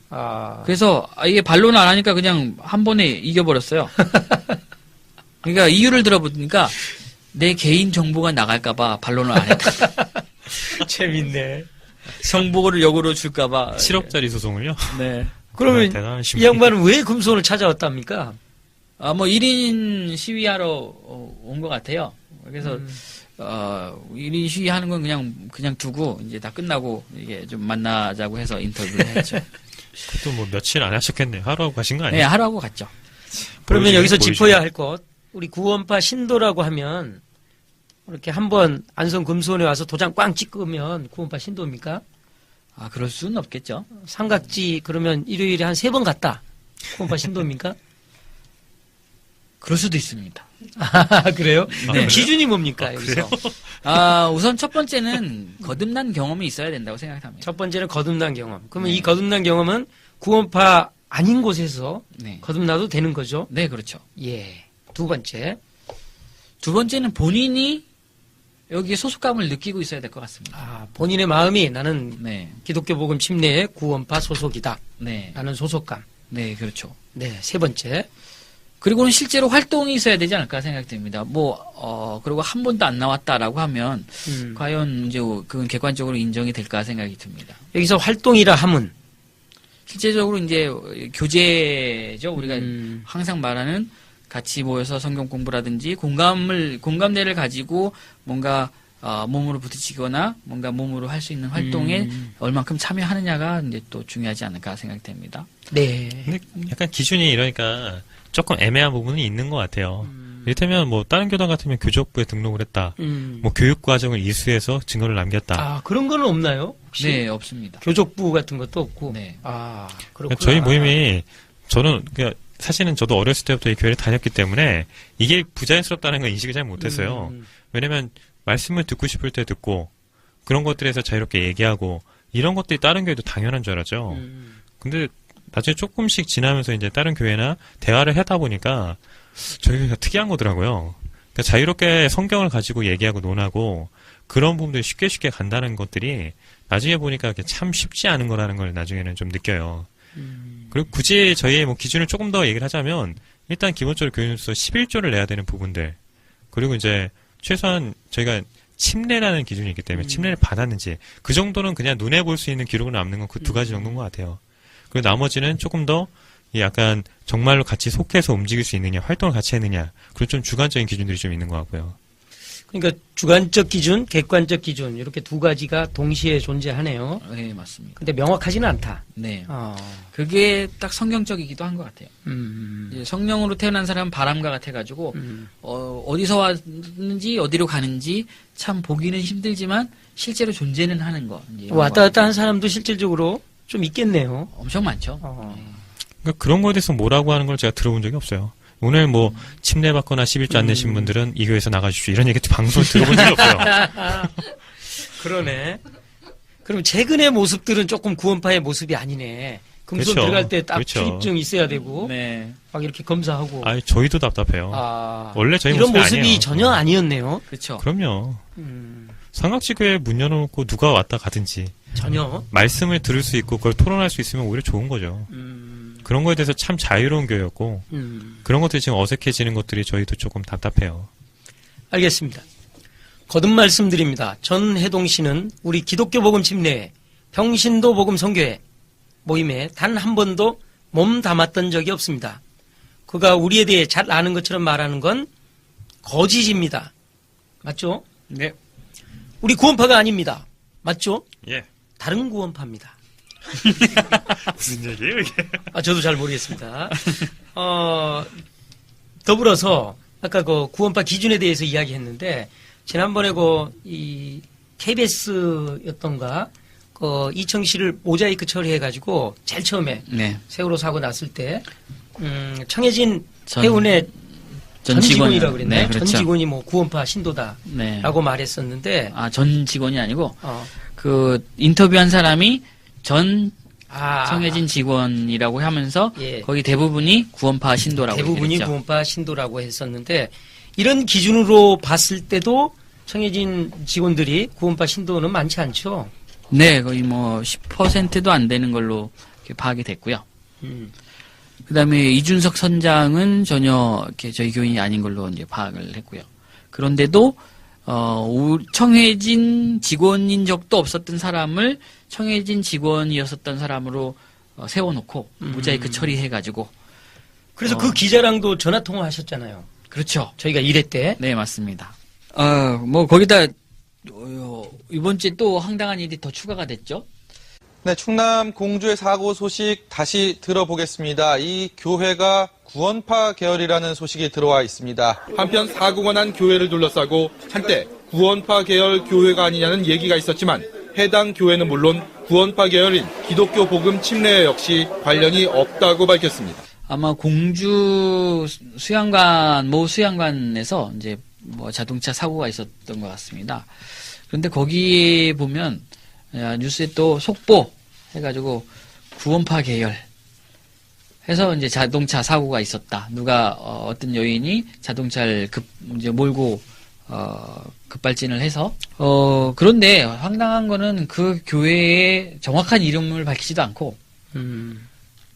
그래서 이게 반론을 안 하니까 그냥 한 번에 이겨버렸어요. 그러니까 이유를 들어보니까 내 개인 정보가 나갈까봐 반론을 안 했다. 재밌네. 정보를 역으로 줄까봐. 7억짜리 소송을요? 네. 그러면 이 양반은 왜 금손을 찾아왔답니까? 뭐 1인 시위하러 온 것 같아요. 그래서 1인 시위하는 건 그냥 두고 이제 다 끝나고 이게 좀 만나자고 해서 인터뷰를 했죠. 그것도 뭐 며칠 안 하셨겠네요. 하루하고 가신 거 아니에요? 네, 하루하고 갔죠. 그러면 여기서 짚어야 할 것, 우리 구원파 신도라고 하면 이렇게 한번 안성 금손에 와서 도장 꽝 찍으면 구원파 신도입니까? 그럴 수는 없겠죠. 삼각지 그러면 일요일에 한 3번 갔다. 구원파 신도입니까? 그럴 수도 있습니다. 그래요? 네. 기준이 뭡니까, 여기서? 우선 첫 번째는 거듭난 경험이 있어야 된다고 생각합니다. 첫 번째는 거듭난 경험. 그러면 이 거듭난 경험은 구원파 아닌 곳에서 거듭나도 되는 거죠? 네, 그렇죠. 예. 두 번째는 본인이 여기에 소속감을 느끼고 있어야 될 것 같습니다. 본인의 마음이 나는 기독교 복음 침례의 구원파 소속이다. 네. 라는 소속감. 네, 그렇죠. 네, 세 번째. 그리고는 실제로 활동이 있어야 되지 않을까 생각됩니다. 그리고 한 번도 안 나왔다라고 하면 과연 이제 그건 객관적으로 인정이 될까 생각이 듭니다. 여기서 활동이라 함은 실제적으로 이제 교제죠. 우리가 항상 말하는 같이 모여서 성경 공부라든지 공감대를 가지고 뭔가 몸으로 부딪히거나 뭔가 몸으로 할 수 있는 활동에 얼만큼 참여하느냐가 이제 또 중요하지 않을까 생각됩니다. 네. 근데 약간 기준이 이러니까 조금 애매한 부분이 있는 것 같아요. 이를테면 뭐 다른 교단 같으면 교족부에 등록을 했다. 뭐 교육 과정을 이수해서 증거를 남겼다. 그런 거는 없나요? 혹시? 네, 없습니다. 교족부 같은 것도 없고. 네. 그렇구나. 저희 모임이 저는 그냥 사실은 저도 어렸을 때부터 이 교회를 다녔기 때문에 이게 부자연스럽다는 걸 인식을 잘 못했어요. 왜냐면 말씀을 듣고 싶을 때 듣고 그런 것들에서 자유롭게 얘기하고 이런 것들이 다른 교회도 당연한 줄 알았죠. 근데 나중에 조금씩 지나면서 이제 다른 교회나 대화를 하다 보니까 저희 교회가 특이한 거더라고요. 그러니까 자유롭게 성경을 가지고 얘기하고 논하고 그런 부분들이 쉽게 간다는 것들이 나중에 보니까 참 쉽지 않은 거라는 걸 나중에는 좀 느껴요. 그리고 굳이 저희의 뭐 기준을 조금 더 얘기를 하자면 일단 기본적으로 교인으로서 11조를 내야 되는 부분들 그리고 이제 최소한 저희가 침례라는 기준이 있기 때문에 침례를 받았는지 그 정도는 그냥 눈에 볼 수 있는 기록으로 남는 건 그 두 가지 정도인 것 같아요. 그리고 나머지는 조금 더 약간 정말로 같이 속해서 움직일 수 있느냐 활동을 같이 했느냐 그리고 좀 주관적인 기준들이 좀 있는 것 같고요. 그러니까 주관적 기준, 객관적 기준 이렇게 두 가지가 동시에 존재하네요. 네, 맞습니다. 근데 명확하지는 않다. 네. 그게 딱 성경적이기도 한 것 같아요. 이제 성령으로 태어난 사람은 바람과 같아가지고 어디서 왔는지 어디로 가는지 참 보기는 힘들지만 실제로 존재는 하는 거. 왔다 갔다 한 사람도 실질적으로 좀 있겠네요. 엄청 많죠. 그러니까 그런 거에 대해서 뭐라고 하는 걸 제가 들어본 적이 없어요. 오늘 뭐 침례받거나 11조 안 내신 분들은 이 교회에서 나가주십시오. 이런 얘기 방송을 들어본 적이 없어요. 그러네. 그럼 최근의 모습들은 조금 구원파의 모습이 아니네. 금손 그렇죠. 들어갈 때 딱 그렇죠. 출입증 있어야 되고 네. 막 이렇게 검사하고. 아니 저희도 답답해요. 원래 저희 이런 모습이 모습이 아니에요. 전혀 아니었네요. 그렇죠. 그럼요. 삼각지교회 문 열어놓고 누가 왔다 가든지 전혀 말씀을 들을 수 있고 그걸 토론할 수 있으면 오히려 좋은 거죠. 그런 거에 대해서 참 자유로운 교회였고 그런 것들이 지금 어색해지는 것들이 저희도 조금 답답해요. 알겠습니다. 거듭 말씀드립니다. 전혜동 씨는 우리 기독교 복음 침례회 평신도 복음 선교회 모임에 단 한 번도 몸 담았던 적이 없습니다. 그가 우리에 대해 잘 아는 것처럼 말하는 건 거짓입니다. 맞죠? 네. 우리 구원파가 아닙니다. 맞죠? 예. 다른 구원파입니다. 무슨 얘기예요 이게? 저도 잘 모르겠습니다. 더불어서 아까 그 구원파 기준에 대해서 이야기했는데 지난번에 이 KBS였던가 이청씨를 모자이크 처리해가지고 제일 처음에 네. 세월호 사고 났을 때 청해진 해운의 전 직원이라고 그랬나요? 네, 그렇죠. 전 직원이 뭐 구원파 신도다라고 네. 말했었는데 전 직원이 아니고 그 인터뷰한 사람이 전 청해진 직원이라고 하면서 예. 거기 대부분이 구원파 신도라고 대부분이 얘기했죠. 구원파 신도라고 했었는데 이런 기준으로 봤을 때도 청해진 직원들이 구원파 신도는 많지 않죠. 네, 거의 뭐 10%도 안 되는 걸로 이렇게 파악이 됐고요. 그다음에 이준석 선장은 전혀 이렇게 저희 교인이 아닌 걸로 이제 파악을 했고요. 그런데도 청해진 직원인 적도 없었던 사람을 청해진 직원이었었던 사람으로 세워놓고 모자이크 처리해가지고. 그래서 그 기자랑도 전화 통화하셨잖아요. 그렇죠. 저희가 일회 때. 네, 맞습니다. 뭐 거기다 이번 주에 또 황당한 일이 더 추가가 됐죠. 네, 충남 공주의 사고 소식 다시 들어보겠습니다. 이 교회가 구원파 계열이라는 소식이 들어와 있습니다. 한편 사고가 난 교회를 둘러싸고 한때 구원파 계열 교회가 아니냐는 얘기가 있었지만 해당 교회는 물론 구원파 계열인 기독교 복음 침례회 역시 관련이 없다고 밝혔습니다. 아마 공주 모 수양관에서 이제 뭐 자동차 사고가 있었던 것 같습니다. 그런데 거기에 보면 뉴스에 또 속보 해가지고 구원파 계열 해서 이제 자동차 사고가 있었다. 누가 어떤 여인이 자동차를 이제 몰고 급발진을 해서 그런데 황당한 거는 그 교회의 정확한 이름을 밝히지도 않고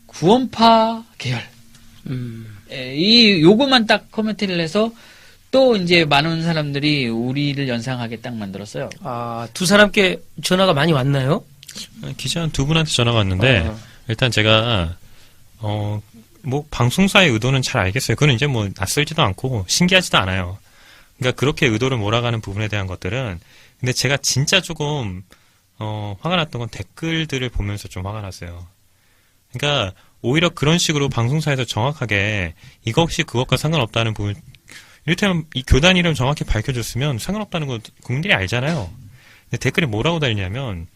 구원파 계열 이 요거만 딱 코멘트를 해서 또 이제 많은 사람들이 우리를 연상하게 딱 만들었어요. 두 사람께 전화가 많이 왔나요? 기자 두 분한테 전화가 왔는데 일단 제가 뭐 방송사의 의도는 잘 알겠어요. 그건 이제 뭐 낯설지도 않고 신기하지도 않아요. 그러니까 그렇게 의도를 몰아가는 부분에 대한 것들은 근데 제가 진짜 조금 화가 났던 건 댓글들을 보면서 좀 화가 났어요. 그러니까 오히려 그런 식으로 방송사에서 정확하게 이거 혹시 그것과 상관없다는 부분 이를테면 이 교단 이름 정확히 밝혀줬으면 상관없다는 거 국민들이 알잖아요. 근데 댓글이 뭐라고 달리냐면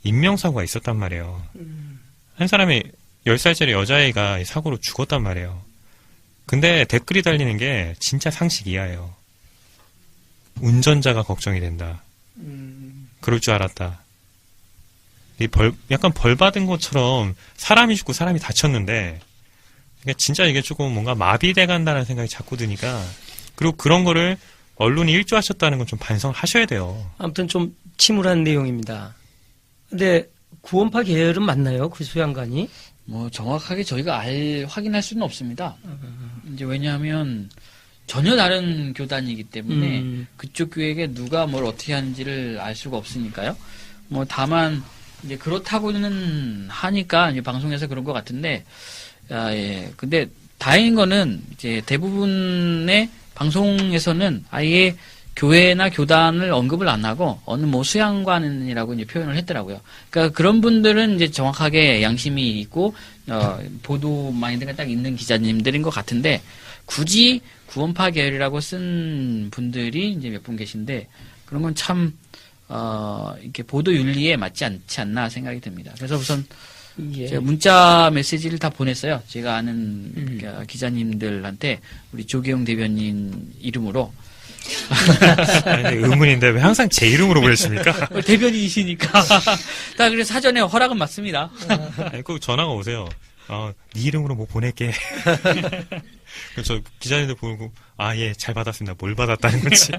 인명사고가 있었단 말이에요. 한 사람이 10살짜리 여자애가 사고로 죽었단 말이에요. 근데 댓글이 달리는 게 진짜 상식 이하예요. 운전자가 걱정이 된다. 그럴 줄 알았다. 약간 벌 받은 것처럼 사람이 죽고 사람이 다쳤는데 그러니까 진짜 이게 조금 뭔가 마비돼 간다는 생각이 자꾸 드니까 그리고 그런 거를 언론이 일조하셨다는 건 좀 반성을 하셔야 돼요. 아무튼 좀 침울한 내용입니다. 근데 구원파 계열은 맞나요? 그 수양관이? 뭐 정확하게 저희가 확인할 수는 없습니다. 이제 왜냐하면 전혀 다른 교단이기 때문에 그쪽 교회에 누가 뭘 어떻게 하는지를 알 수가 없으니까요. 뭐 다만 이제 그렇다고는 하니까 이제 방송에서 그런 것 같은데, 예. 근데 다행인 거는 이제 대부분의 방송에서는 아예 교회나 교단을 언급을 안 하고 어느 뭐 수양관이라고 이제 표현을 했더라고요. 그러니까 그런 분들은 이제 정확하게 양심이 있고 보도 마인드가 딱 있는 기자님들인 것 같은데 굳이 구원파 계열이라고 쓴 분들이 이제 몇 분 계신데 그런 건 참 이렇게 보도 윤리에 맞지 않지 않나 생각이 듭니다. 그래서 우선 제가 문자 메시지를 다 보냈어요. 제가 아는 기자님들한테 우리 조계용 대변인 이름으로. 아니, 의문인데 왜 항상 제 이름으로 보내십니까? 대변인이시니까. 다 그래서 사전에 허락은 맞습니다. 아니, 꼭 전화가 오세요. 네 이름으로 뭐 보낼게. 그래서 기자님들 보고 예, 잘 받았습니다. 뭘 받았다는 건지.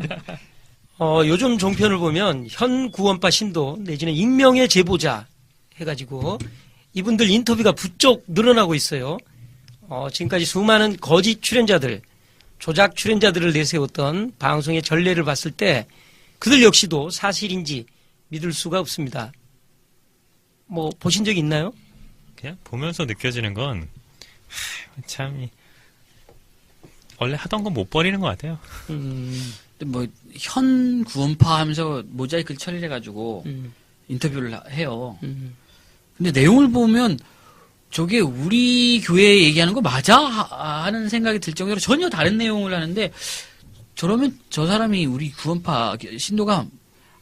요즘 종편을 보면 현 구원파 신도 내지는 익명의 제보자 해가지고 이분들 인터뷰가 부쩍 늘어나고 있어요. 지금까지 수많은 거짓 출연자들, 조작 출연자들을 내세웠던 방송의 전례를 봤을 때 그들 역시도 사실인지 믿을 수가 없습니다. 뭐 보신 적 있나요? 그냥 보면서 느껴지는 건 참 원래 하던 건 못 버리는 것 같아요. 뭐 현 구원파 하면서 모자이크를 처리해가지고 인터뷰를 해요. 근데 내용을 보면 저게 우리 교회 얘기하는 거 맞아? 하는 생각이 들 정도로 전혀 다른 내용을 하는데 저러면 저 사람이 우리 구원파 신도가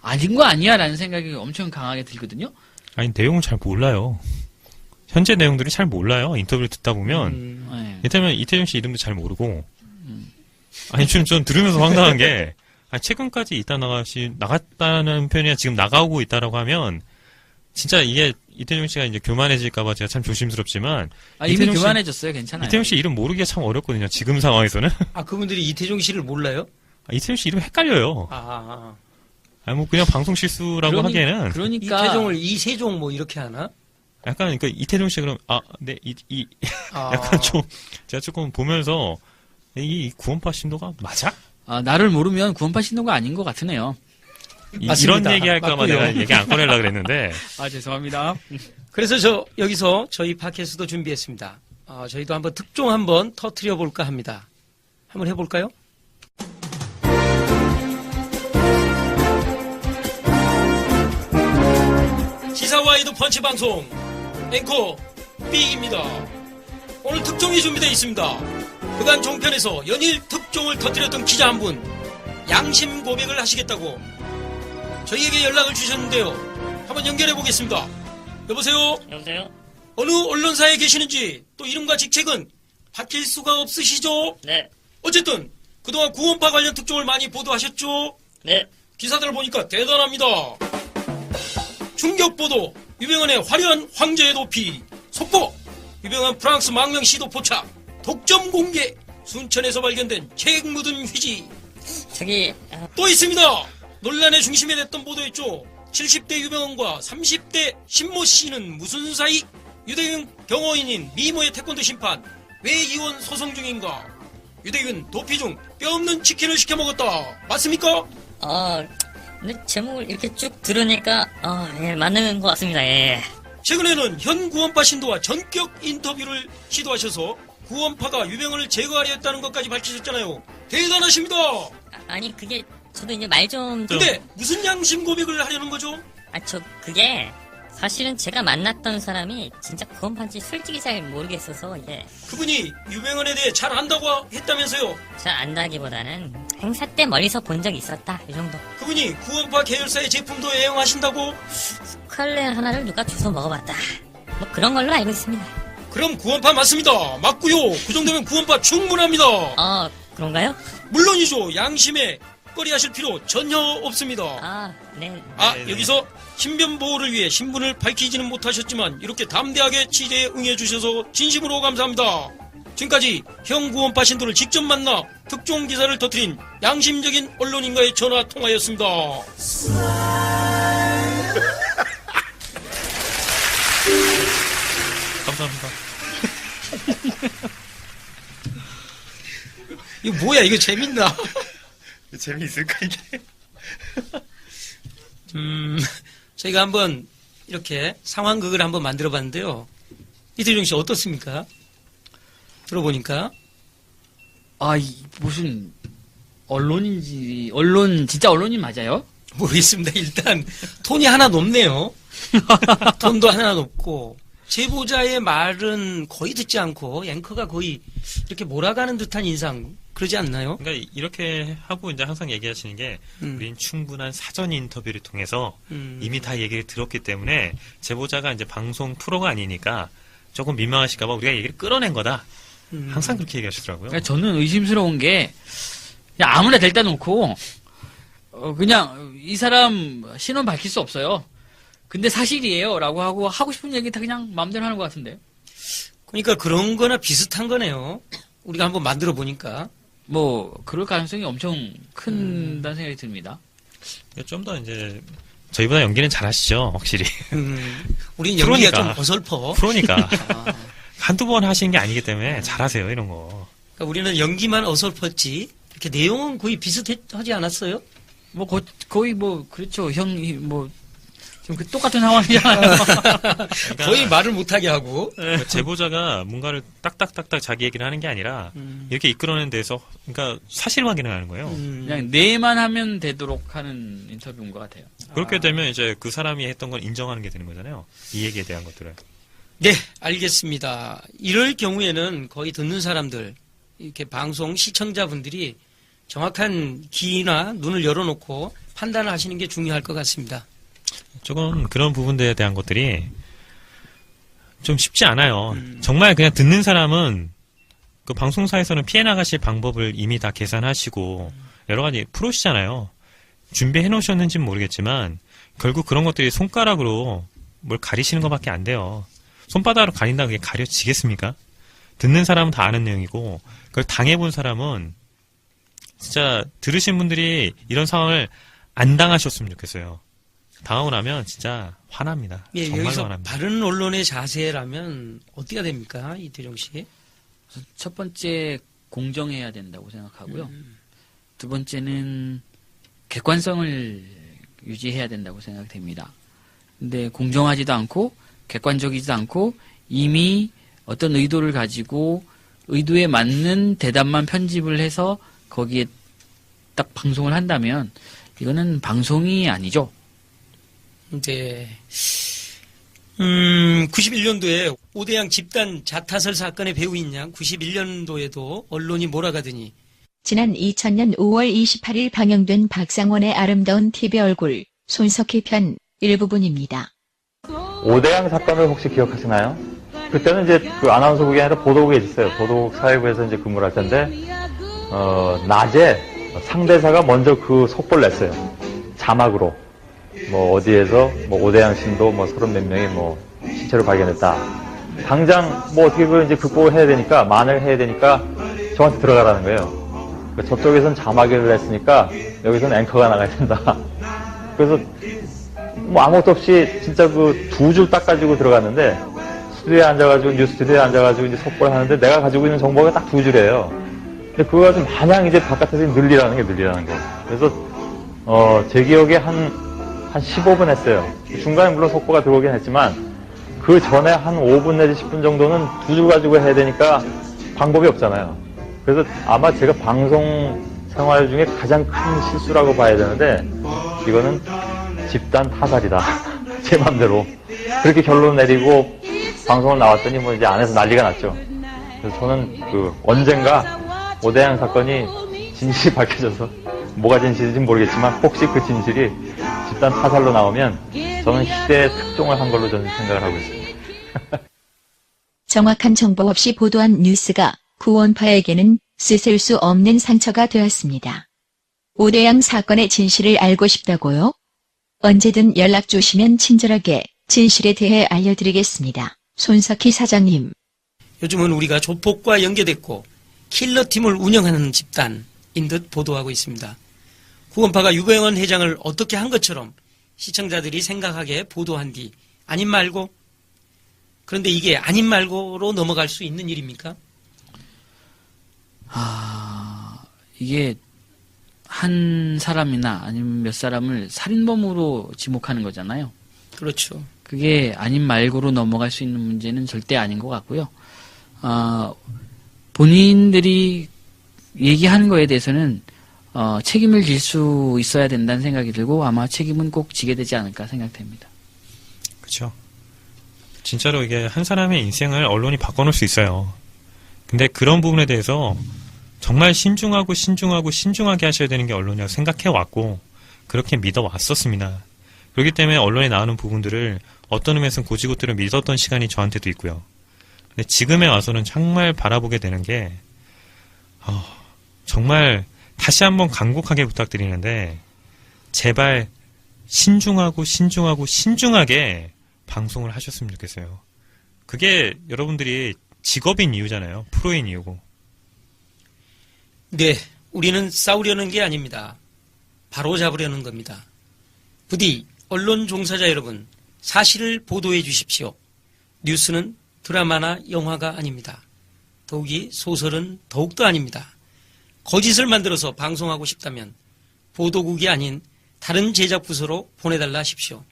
아닌 거 아니야? 라는 생각이 엄청 강하게 들거든요. 아니 내용을 잘 몰라요. 현재 내용들이 잘 몰라요. 인터뷰를 듣다 보면 이태정 씨 이름도 잘 모르고 아니 좀 들으면서 황당한 게 최근까지 있다 나갔다는 표현이 지금 나가고 있다라고 하면 진짜 이게 이태정 씨가 이제 교만해질까봐 제가 참 조심스럽지만 이미 교만해졌어요. 괜찮아요. 이태정 씨 이름 모르기가 참 어렵거든요. 지금 상황에서는. 그분들이 이태정 씨를 몰라요? 이태정 씨 이름 헷갈려요. 뭐 그냥 방송 실수라고 하기에는. 그러니까 이태정을 이세종 뭐 이렇게 하나? 약간 그러니까 이태정 씨 그럼 네 약간 좀 제가 조금 보면서 이 구원파 신도가 맞아? 나를 모르면 구원파 신도가 아닌 것 같으네요. 이런 얘기할까봐 내가 얘기 안 꺼내려고 그랬는데. 죄송합니다. 그래서 여기서 저희 팟캐스트도 준비했습니다. 저희도 한번 특종 한번 터트려 볼까 합니다. 한번 해볼까요? 시사와이드 펀치 방송 앵커 B입니다. 오늘 특종이 준비되어 있습니다. 그간 종편에서 연일 특종을 터뜨렸던 기자 한 분 양심 고백을 하시겠다고 저희에게 연락을 주셨는데요. 한번 연결해 보겠습니다. 여보세요? 여보세요? 어느 언론사에 계시는지 또 이름과 직책은 밝힐 수가 없으시죠? 네. 어쨌든 그동안 구원파 관련 특종을 많이 보도하셨죠? 네. 기사들을 보니까 대단합니다. 충격 보도, 유병헌의 화려한 황제의 도피, 속보, 유병헌 프랑스 망명 시도 포착, 독점 공개, 순천에서 발견된 책 묻은 휴지. 또 있습니다. 논란의 중심에 냈던 보도였죠. 70대 유병헌과 30대 신모 씨는 무슨 사이? 유대균 경호인인 미모의 태권도 심판 왜 이혼 소송 중인가? 유대균 도피 중 뼈없는 치킨을 시켜 먹었다. 맞습니까? 근데 제목을 이렇게 쭉 들으니까 예, 맞는 것 같습니다. 예. 최근에는 현 구원파 신도와 전격 인터뷰를 시도하셔서 구원파가 유병헌을 제거하려 했다는 것까지 밝히셨잖아요. 대단하십니다. 아니 그게 저도 이제 말 좀. 근데 무슨 양심 고백을 하려는 거죠? 그게 사실은 제가 만났던 사람이 진짜 구원파인지 솔직히 잘 모르겠어서 예. 그분이 유병헌에 대해 잘 안다고 했다면서요? 잘 안다기보다는 행사 때 멀리서 본 적이 있었다 이 정도. 그분이 구원파 계열사의 제품도 애용하신다고? 스칼렛 하나를 누가 주워 먹어봤다. 뭐 그런 걸로 알고 있습니다. 그럼 구원파 맞습니다. 맞고요. 그 정도면 구원파 충분합니다. 그런가요? 물론이죠. 양심에 꺼리하실 필요 전혀 없습니다. 네. 여기서 신변 보호를 위해 신분을 밝히지는 못하셨지만 이렇게 담대하게 취재에 응해주셔서 진심으로 감사합니다. 지금까지 형 구원파 신도를 직접 만나 특종 기사를 터뜨린 양심적인 언론인과의 전화 통화였습니다. 감사합니다. 이거 뭐야? 이거 재밌나? 재미있을까 이게? 저희가 한번 이렇게 상황극을 한번 만들어봤는데요. 이태정 씨 어떻습니까? 들어보니까 무슨 진짜 언론이 맞아요? 모르겠습니다. 일단 톤이 하나 높네요. 톤도 하나 높고 제보자의 말은 거의 듣지 않고 앵커가 거의 이렇게 몰아가는 듯한 인상 그러지 않나요? 그러니까 이렇게 하고 이제 항상 얘기하시는 게 우린 충분한 사전 인터뷰를 통해서 이미 다 얘기를 들었기 때문에 제보자가 이제 방송 프로가 아니니까 조금 민망하실까봐 우리가 얘기를 끌어낸 거다. 항상 그렇게 얘기하시더라고요. 그러니까 저는 의심스러운 게 그냥 아무나 델다 놓고 그냥 이 사람 신원 밝힐 수 없어요. 근데 사실이에요 라고 하고 싶은 얘기 다 그냥 마음대로 하는 것 같은데. 그러니까 그런 거나 비슷한 거네요. 우리가 한번 만들어 보니까. 뭐 그럴 가능성이 엄청 큰다는 생각이 듭니다. 좀 더 이제 저희보다 연기는 잘하시죠, 확실히. 우린 연기가 좀 어설퍼. 프로니까. 한두 번 하시는 게 아니기 때문에 잘하세요, 이런 거. 그러니까 우리는 연기만 어설펐지. 이렇게 내용은 거의 비슷하지 않았어요? 뭐 거의 뭐 그렇죠. 형이 뭐 지금 똑같은 상황이잖아요. 그러니까 거의 말을 못하게 하고. 제보자가 뭔가를 딱딱딱딱 자기 얘기를 하는 게 아니라 이렇게 이끌어내는 데서 그러니까 사실 확인을 하는 거예요. 그냥 내만 하면 되도록 하는 인터뷰인 것 같아요. 그렇게 되면 이제 그 사람이 했던 건 인정하는 게 되는 거잖아요. 이 얘기에 대한 것들을. 네, 알겠습니다. 이럴 경우에는 거의 듣는 사람들, 이렇게 방송 시청자분들이 정확한 귀나 눈을 열어놓고 판단을 하시는 게 중요할 것 같습니다. 조금 그런 부분들에 대한 것들이 좀 쉽지 않아요. 정말 그냥 듣는 사람은 그 방송사에서는 피해 나가실 방법을 이미 다 계산하시고 여러 가지 프로시잖아요. 준비해 놓으셨는지는 모르겠지만 결국 그런 것들이 손가락으로 뭘 가리시는 것밖에 안 돼요. 손바닥으로 가린다고 그게 가려지겠습니까? 듣는 사람은 다 아는 내용이고 그걸 당해본 사람은 진짜 들으신 분들이 이런 상황을 안 당하셨으면 좋겠어요. 당하고 나면 진짜 화납니다. 예, 정말로 여기서 화납니다. 바른 언론의 자세라면 어디가 됩니까? 이태종 씨? 첫 번째 공정해야 된다고 생각하고요. 두 번째는 객관성을 유지해야 된다고 생각됩니다. 근데 공정하지도 않고 객관적이지도 않고 이미 어떤 의도를 가지고 의도에 맞는 대답만 편집을 해서 거기에 딱 방송을 한다면 이거는 방송이 아니죠. 이제 91년도에 오대양 집단 자타설 사건의 배우인 양 91년도에도 언론이 몰아가더니 지난 2000년 5월 28일 방영된 박상원의 아름다운 TV 얼굴 손석희 편 일부분입니다. 오대양 사건을 혹시 기억하시나요? 그때는 이제 그 아나운서국이 아니라 보도국에 있었어요. 보도국 사회부에서 이제 근무를 할 텐데 낮에 상대사가 먼저 그 속보를 냈어요. 자막으로 뭐 어디에서 뭐 오대양 신도 뭐 30몇 명이 뭐 시체를 발견했다. 당장 뭐 어떻게 그걸 이제 극복을 해야 되니까 만회를 해야 되니까 저한테 들어가라는 거예요. 그러니까 저쪽에선 자막을 냈으니까 여기서는 앵커가 나가야 된다. 그래서 뭐 아무것도 없이 진짜 그 두 줄 딱 가지고 들어갔는데 스튜디오에 앉아가지고 뉴스 스튜디오에 앉아가지고 이제 속보를 하는데 내가 가지고 있는 정보가 딱 두 줄이에요. 근데 그거 가지고 마냥 이제 바깥에서 늘리라는 거예요. 그래서 제 기억에 한 15분 했어요. 중간에 물론 속보가 들어오긴 했지만 그 전에 한 5분 내지 10분 정도는 두 줄 가지고 해야 되니까 방법이 없잖아요. 그래서 아마 제가 방송 생활 중에 가장 큰 실수라고 봐야 되는데 이거는 집단 타살이다. 제 맘대로. 그렇게 결론 내리고 방송을 나왔더니 뭐 이제 안에서 난리가 났죠. 그래서 저는 그 언젠가 오대양 사건이 진실이 밝혀져서 뭐가 진실인지 모르겠지만 혹시 그 진실이 집단 타살로 나오면 저는 시대의 특종을 한 걸로 저는 생각을 하고 있습니다. 정확한 정보 없이 보도한 뉴스가 구원파에게는 씻을 수 없는 상처가 되었습니다. 오대양 사건의 진실을 알고 싶다고요? 언제든 연락 주시면 친절하게 진실에 대해 알려드리겠습니다. 손석희 사장님. 요즘은 우리가 조폭과 연계됐고 킬러팀을 운영하는 집단인 듯 보도하고 있습니다. 구원파가 유병원 회장을 어떻게 한 것처럼 시청자들이 생각하게 보도한 뒤 아님 말고 그런데 이게 아님 말고로 넘어갈 수 있는 일입니까? 이게 한 사람이나 아니면 몇 사람을 살인범으로 지목하는 거잖아요. 그렇죠. 그게 아님 말고로 넘어갈 수 있는 문제는 절대 아닌 것 같고요. 본인들이 얘기하는 거에 대해서는 책임을 질 수 있어야 된다는 생각이 들고 아마 책임은 꼭 지게 되지 않을까 생각됩니다. 그렇죠. 진짜로 이게 한 사람의 인생을 언론이 바꿔놓을 수 있어요. 근데 그런 부분에 대해서 정말 신중하게 하셔야 되는 게 언론이라고 생각해왔고 그렇게 믿어왔었습니다. 그렇기 때문에 언론에 나오는 부분들을 어떤 의미에서는 고지고대로 믿었던 시간이 저한테도 있고요. 근데 지금에 와서는 정말 바라보게 되는 게 정말 다시 한번 간곡하게 부탁드리는데 제발 신중하게 방송을 하셨으면 좋겠어요. 그게 여러분들이 직업인 이유잖아요. 프로인 이유고. 네, 우리는 싸우려는 게 아닙니다. 바로 잡으려는 겁니다. 부디 언론 종사자 여러분, 사실을 보도해 주십시오. 뉴스는 드라마나 영화가 아닙니다. 더욱이 소설은 더욱도 아닙니다. 거짓을 만들어서 방송하고 싶다면 보도국이 아닌 다른 제작 부서로 보내달라 하십시오.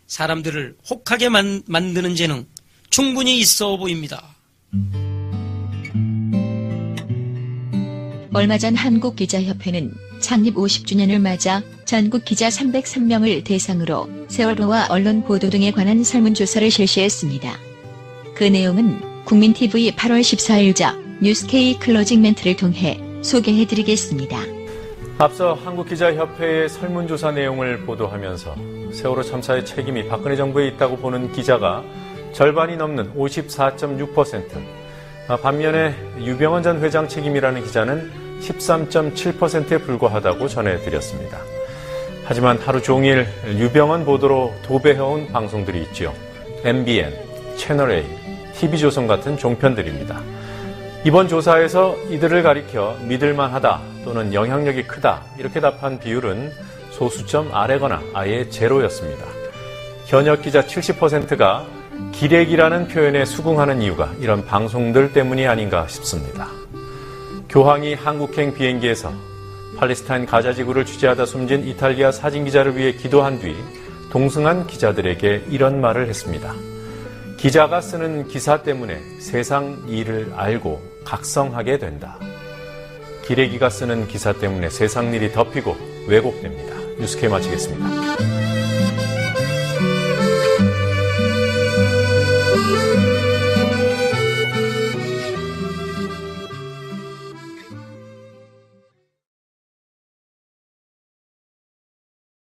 사람들을 혹하게 만드는 재능 충분히 있어 보입니다. 얼마 전 한국기자협회는 창립 50주년을 맞아 전국 기자 303명을 대상으로 세월호와 언론 보도 등에 관한 설문조사를 실시했습니다. 그 내용은 국민TV 8월 14일자 뉴스K 클로징 멘트를 통해 소개해드리겠습니다. 앞서 한국기자협회의 설문조사 내용을 보도하면서 세월호 참사의 책임이 박근혜 정부에 있다고 보는 기자가 절반이 넘는 54.6%, 반면에 유병헌 전 회장 책임이라는 기자는 13.7%에 불과하다고 전해드렸습니다. 하지만 하루 종일 유병헌 보도로 도배해온 방송들이 있죠. MBN, 채널A, TV조선 같은 종편들입니다. 이번 조사에서 이들을 가리켜 믿을만하다 또는 영향력이 크다 이렇게 답한 비율은 소수점 아래거나 아예 제로였습니다. 현역 기자 70%가 기레기라는 표현에 수긍하는 이유가 이런 방송들 때문이 아닌가 싶습니다. 교황이 한국행 비행기에서 팔레스타인 가자 지구를 취재하다 숨진 이탈리아 사진기자를 위해 기도한 뒤 동승한 기자들에게 이런 말을 했습니다. 기자가 쓰는 기사 때문에 세상 일을 알고 각성하게 된다. 기레기가 쓰는 기사 때문에 세상 일이 덮이고 왜곡됩니다. 뉴스K 마치겠습니다.